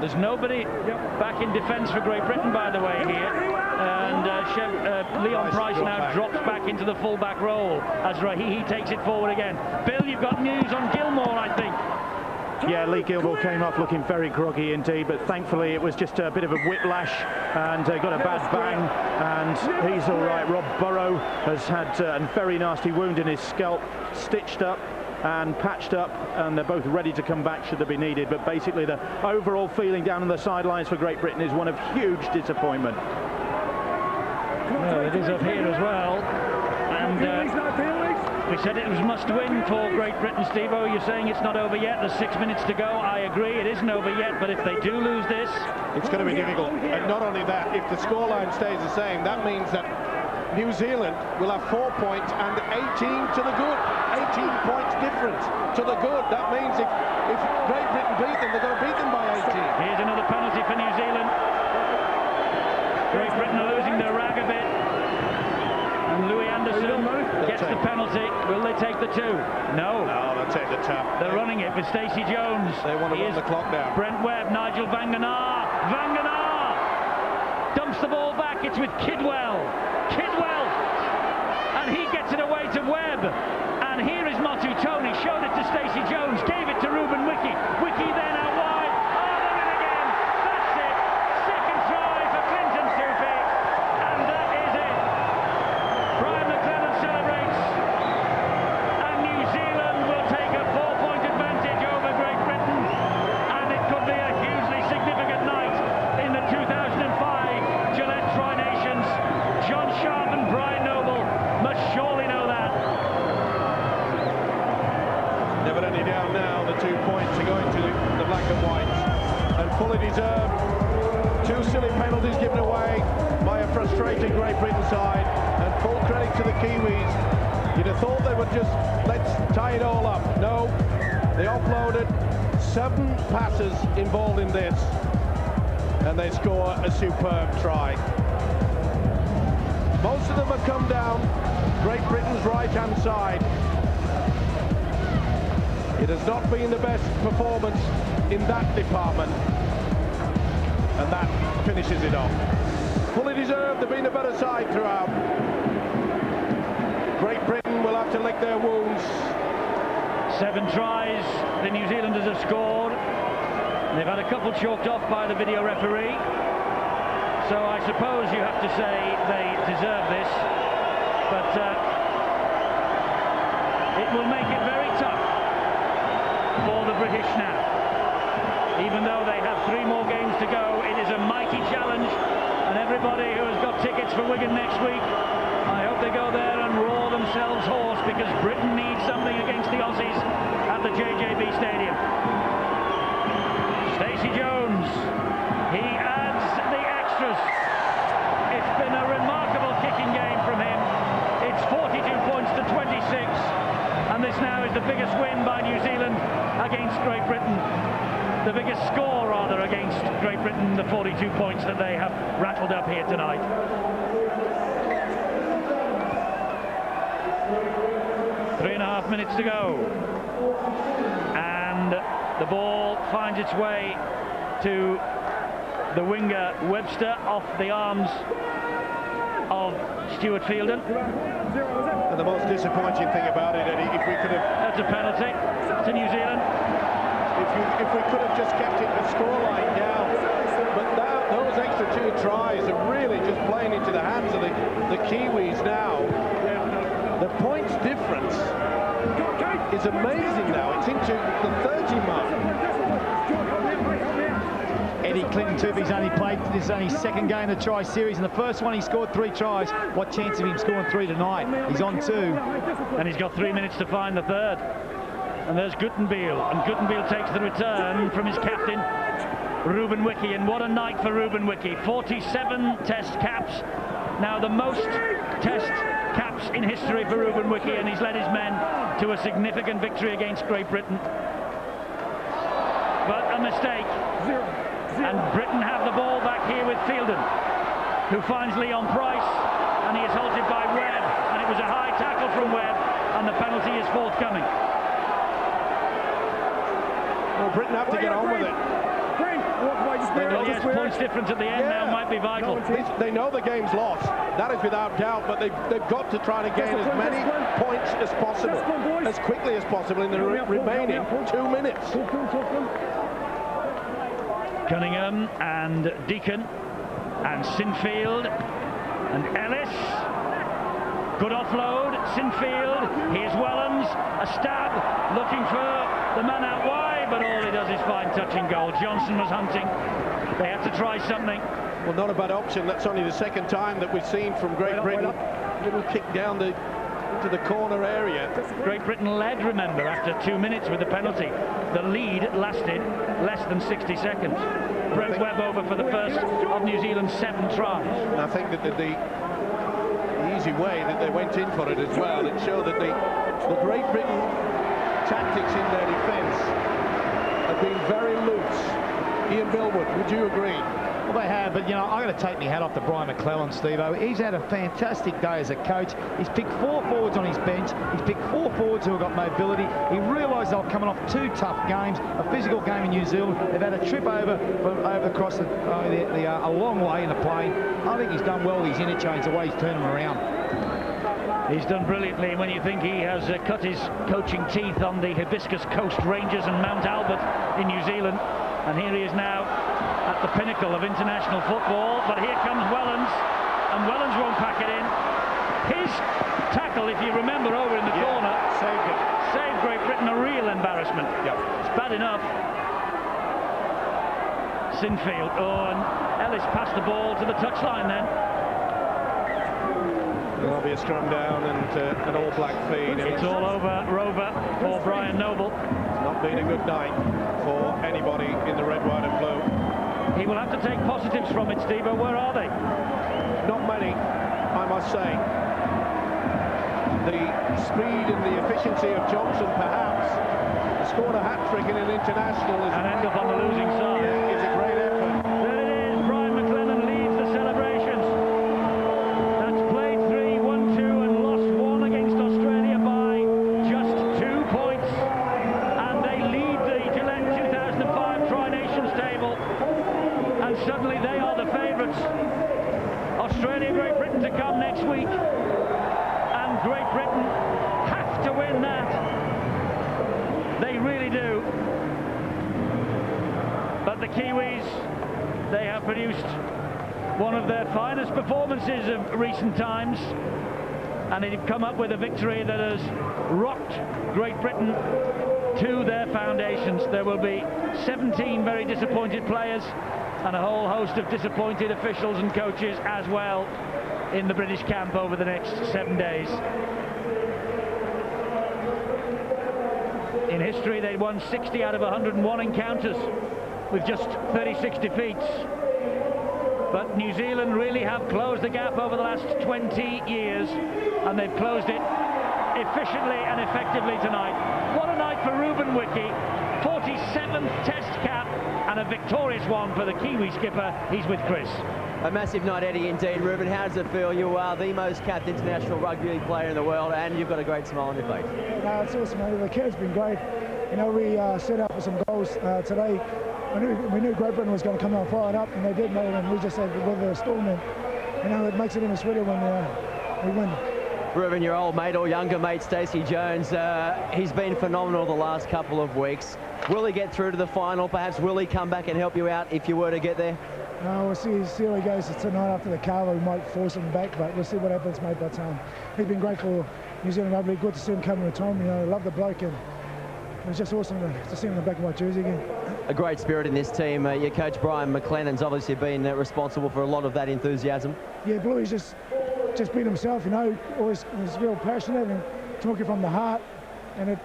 There's nobody back in defence for Great Britain, by the way, here. And Leon Price now drops back into the full-back role as Rahihi takes it forward again. Bill, you've got news on Gilmore, I think. Yeah, Lee Gilmore came off looking very groggy indeed, but thankfully it was just a bit of a whiplash and got a bad bang, and he's all right. Rob Burrow has had a very nasty wound in his scalp, stitched up and patched up, and they're both ready to come back should they be needed. But basically the overall feeling down on the sidelines for Great Britain is one of huge disappointment. Well, it is up here as well, and we said it was must-win for Great Britain. Steve-O, you're saying it's not over yet. There's 6 minutes to go. I agree, it isn't over yet, but if they do lose this, it's going to be difficult. And not only that, if the scoreline stays the same, that means that New Zealand will have 4 points and 18 to the good. 18 points difference to the good. That means if Great Britain beat them, they're going to beat them by 18. Here's another penalty for New Zealand. Great Britain are losing their rag a bit. And Louis Anderson gets the penalty. Will they take the two? No. No, they'll take the tap. They're running it with Stacey Jones. They want to run the clock down. Brent Webb, Nigel Vanganar. Vanganar dumps the ball back. It's with Kidwell. Kidwell. And he gets it away to Webb. And here is Motu Tony. Showed it to Stacey Jones. Gave it to Ruben Wiki. Wiki then out wide. Oh, they're in again. That's it. Second try for Clinton Sufi. And that is it. Brian McClellan celebrates. And New Zealand will take a 4-point advantage over Great Britain. And it could be a hugely significant night in the 2005 Gillette Tri-Nations. John Sharp and Brian Noble must surely know that. Never any doubt now, the 2 points are going to the black and whites, and fully deserved. Two silly penalties given away by a frustrated Great Britain side, and full credit to the Kiwis. You'd have thought they would just, let's tie it all up. No, they offloaded 7 passes involved in this, and they score a superb try. Most of them have come down Great Britain's right-hand side. It has not been the best performance in that department, and that finishes it off. Fully deserved. They've been a better side throughout. Great Britain will have to lick their wounds. 7 tries the New Zealanders have scored. They've had a couple chalked off by the video referee. So I suppose you have to say they deserve this, but it will make it very tough for the British now. Even though they have 3 more games to go, it is a mighty challenge, and everybody who has got tickets for Wigan next week, I hope they go there and roar themselves hoarse, because Britain needs something against the Aussies at the JJB Stadium. Stacey Jones, he adds the extras. It's been a remarkable kicking game from him. It's 42 points to 26, and this now is the biggest win by New Zealand against Great Britain. The biggest score, rather, against Great Britain, the 42 points that they have rattled up here tonight. Three and a half minutes to go. And the ball finds its way to the winger Webster off the arms of Stuart Fielden. And the most disappointing thing about it, Eddie, if we could have... That's a penalty to New Zealand. If we could have just kept it a scoreline down. But now those extra 2 tries are really just playing into the hands of the Kiwis now. The points difference is amazing now. It's into the 30 mark. Clinton Tupi's only played, this is only his second game in the tri-series, and the first one he scored 3 tries. What chance of him scoring 3 tonight? He's on 2. And he's got 3 minutes to find the third. And there's Guttenbeil, and Guttenbeil takes the return from his captain, Ruben Wiki, and what a night for Ruben Wiki. 47 test caps, now the most test caps in history for Ruben Wiki, and he's led his men to a significant victory against Great Britain. But a mistake, and Britain have the ball back here with Fielden, who finds Leon Price, and he is halted by Webb, and it was a high tackle from Webb, and the penalty is forthcoming. Well, Britain have to get on with it. Well, yes, points difference at the end now might be vital. They know the game's lost. That is without doubt, but they've got to try to gain as many points as possible, as quickly as possible in the remaining 2 minutes. Cunningham and Deacon and Sinfield and Ellis. Good offload, Sinfield. Here's Wellens, a stab, looking for the man out wide, but all he does is find touching goal. Johnson was hunting. They had to try something. Well, not a bad option. That's only the second time that we've seen from Great Britain. Little kick down to the corner area. Great Britain led, remember, after 2 minutes with the penalty. The lead lasted less than 60 seconds. Brent Webb over for the first of New Zealand's 7 tries. And I think that the easy way that they went in for it as well, it showed that the Great Britain tactics in their defence have been very loose. Ian Billwood, would you agree? Well, they have, but, you know, I've got to take my hat off to Brian McClellan, Steve-O. He's had a fantastic day as a coach. He's picked 4 forwards on his bench. He's picked 4 forwards who have got mobility. He realised they were coming off 2 tough games, a physical game in New Zealand. They've had a trip over across a long way in the plane. I think he's done well with his interchange, the way he's turned them around. He's done brilliantly when you think he has cut his coaching teeth on the Hibiscus Coast Rangers and Mount Albert in New Zealand. And here he is now at the pinnacle of international football. But here comes Wellens, and Wellens won't pack it in. His tackle, if you remember, over in the corner, saved it. Saved Great Britain a real embarrassment. It's bad enough. Sinfield, and Ellis passed the ball to the touchline then. There'll be a scrum down and an all-black feed. It's all over Rover for Brian Noble. It's not been a good night for anybody in the red, white and blue. He will have to take positives from it, Steve. Where are they? Not many, I must say. The speed and the efficiency of Johnson, perhaps. He scored a hat-trick in an international. And end up on the losing side. It's a great effort. There it is. Brian McClellan leads the celebrations. That's played 3, 1-2 and lost 1 against Australia by just 2 points. And they lead the Gillette 2005 Tri-Nations table. And suddenly they are the favourites. Australia, Great Britain to come next week. And Great Britain have to win that. They really do. But the Kiwis, they have produced one of their finest performances of recent times. And they've come up with a victory that has rocked Great Britain to their foundations. There will be 17 very disappointed players and a whole host of disappointed officials and coaches as well in the British camp over the next 7 days. In history, they won 60 out of 101 encounters with just 36 defeats. But New Zealand really have closed the gap over the last 20 years, and they've closed it efficiently and effectively tonight. What a night for Ruben Wiki, 47th Test cap, and a victorious one for the Kiwi skipper. He's with Chris. A massive night, Eddie, indeed. Ruben, how does it feel? You are the most capped international rugby league player in the world, and you've got a great smile on your face. No, it's awesome, mate. The kid's been great. You know, we set up for some goals today. We knew Great Britain was going to come out fired up, and they did, mate, and we just had with the storm, and you know, it makes it even sweeter when we win. Ruben, your old mate or younger mate, Stacey Jones, he's been phenomenal the last couple of weeks. Will he get through to the final? Perhaps will he come back and help you out if you were to get there? No, we'll see how he goes tonight after the Carver. We might force him back, but we'll see what happens, mate. But he's been great for New Zealand rugby. Good to see him come to retirement. You know, I love the bloke, and it was just awesome to see him in the back of my jersey again. a great spirit in this team. Your coach Brian McLennan's obviously been responsible for a lot of that enthusiasm. Yeah, Bluey's just been himself, you know, always was real passionate and talking from the heart, and it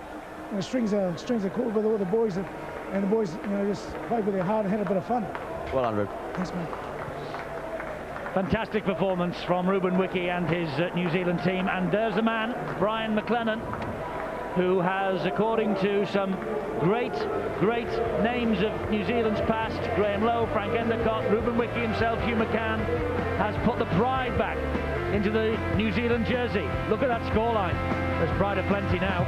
strings a chord with all the boys, and the boys, you know, just played with their heart and had a bit of fun. Well done, Rube. Thanks, mate. Fantastic performance from Ruben Wiki and his New Zealand team, and there's the man, Brian McLennan, who has, according to some great names of New Zealand's past, Graham Lowe, Frank Endicott, Ruben Wiki himself, Hugh McCann, has put the pride back into the New Zealand jersey. Look at that scoreline. There's pride aplenty now.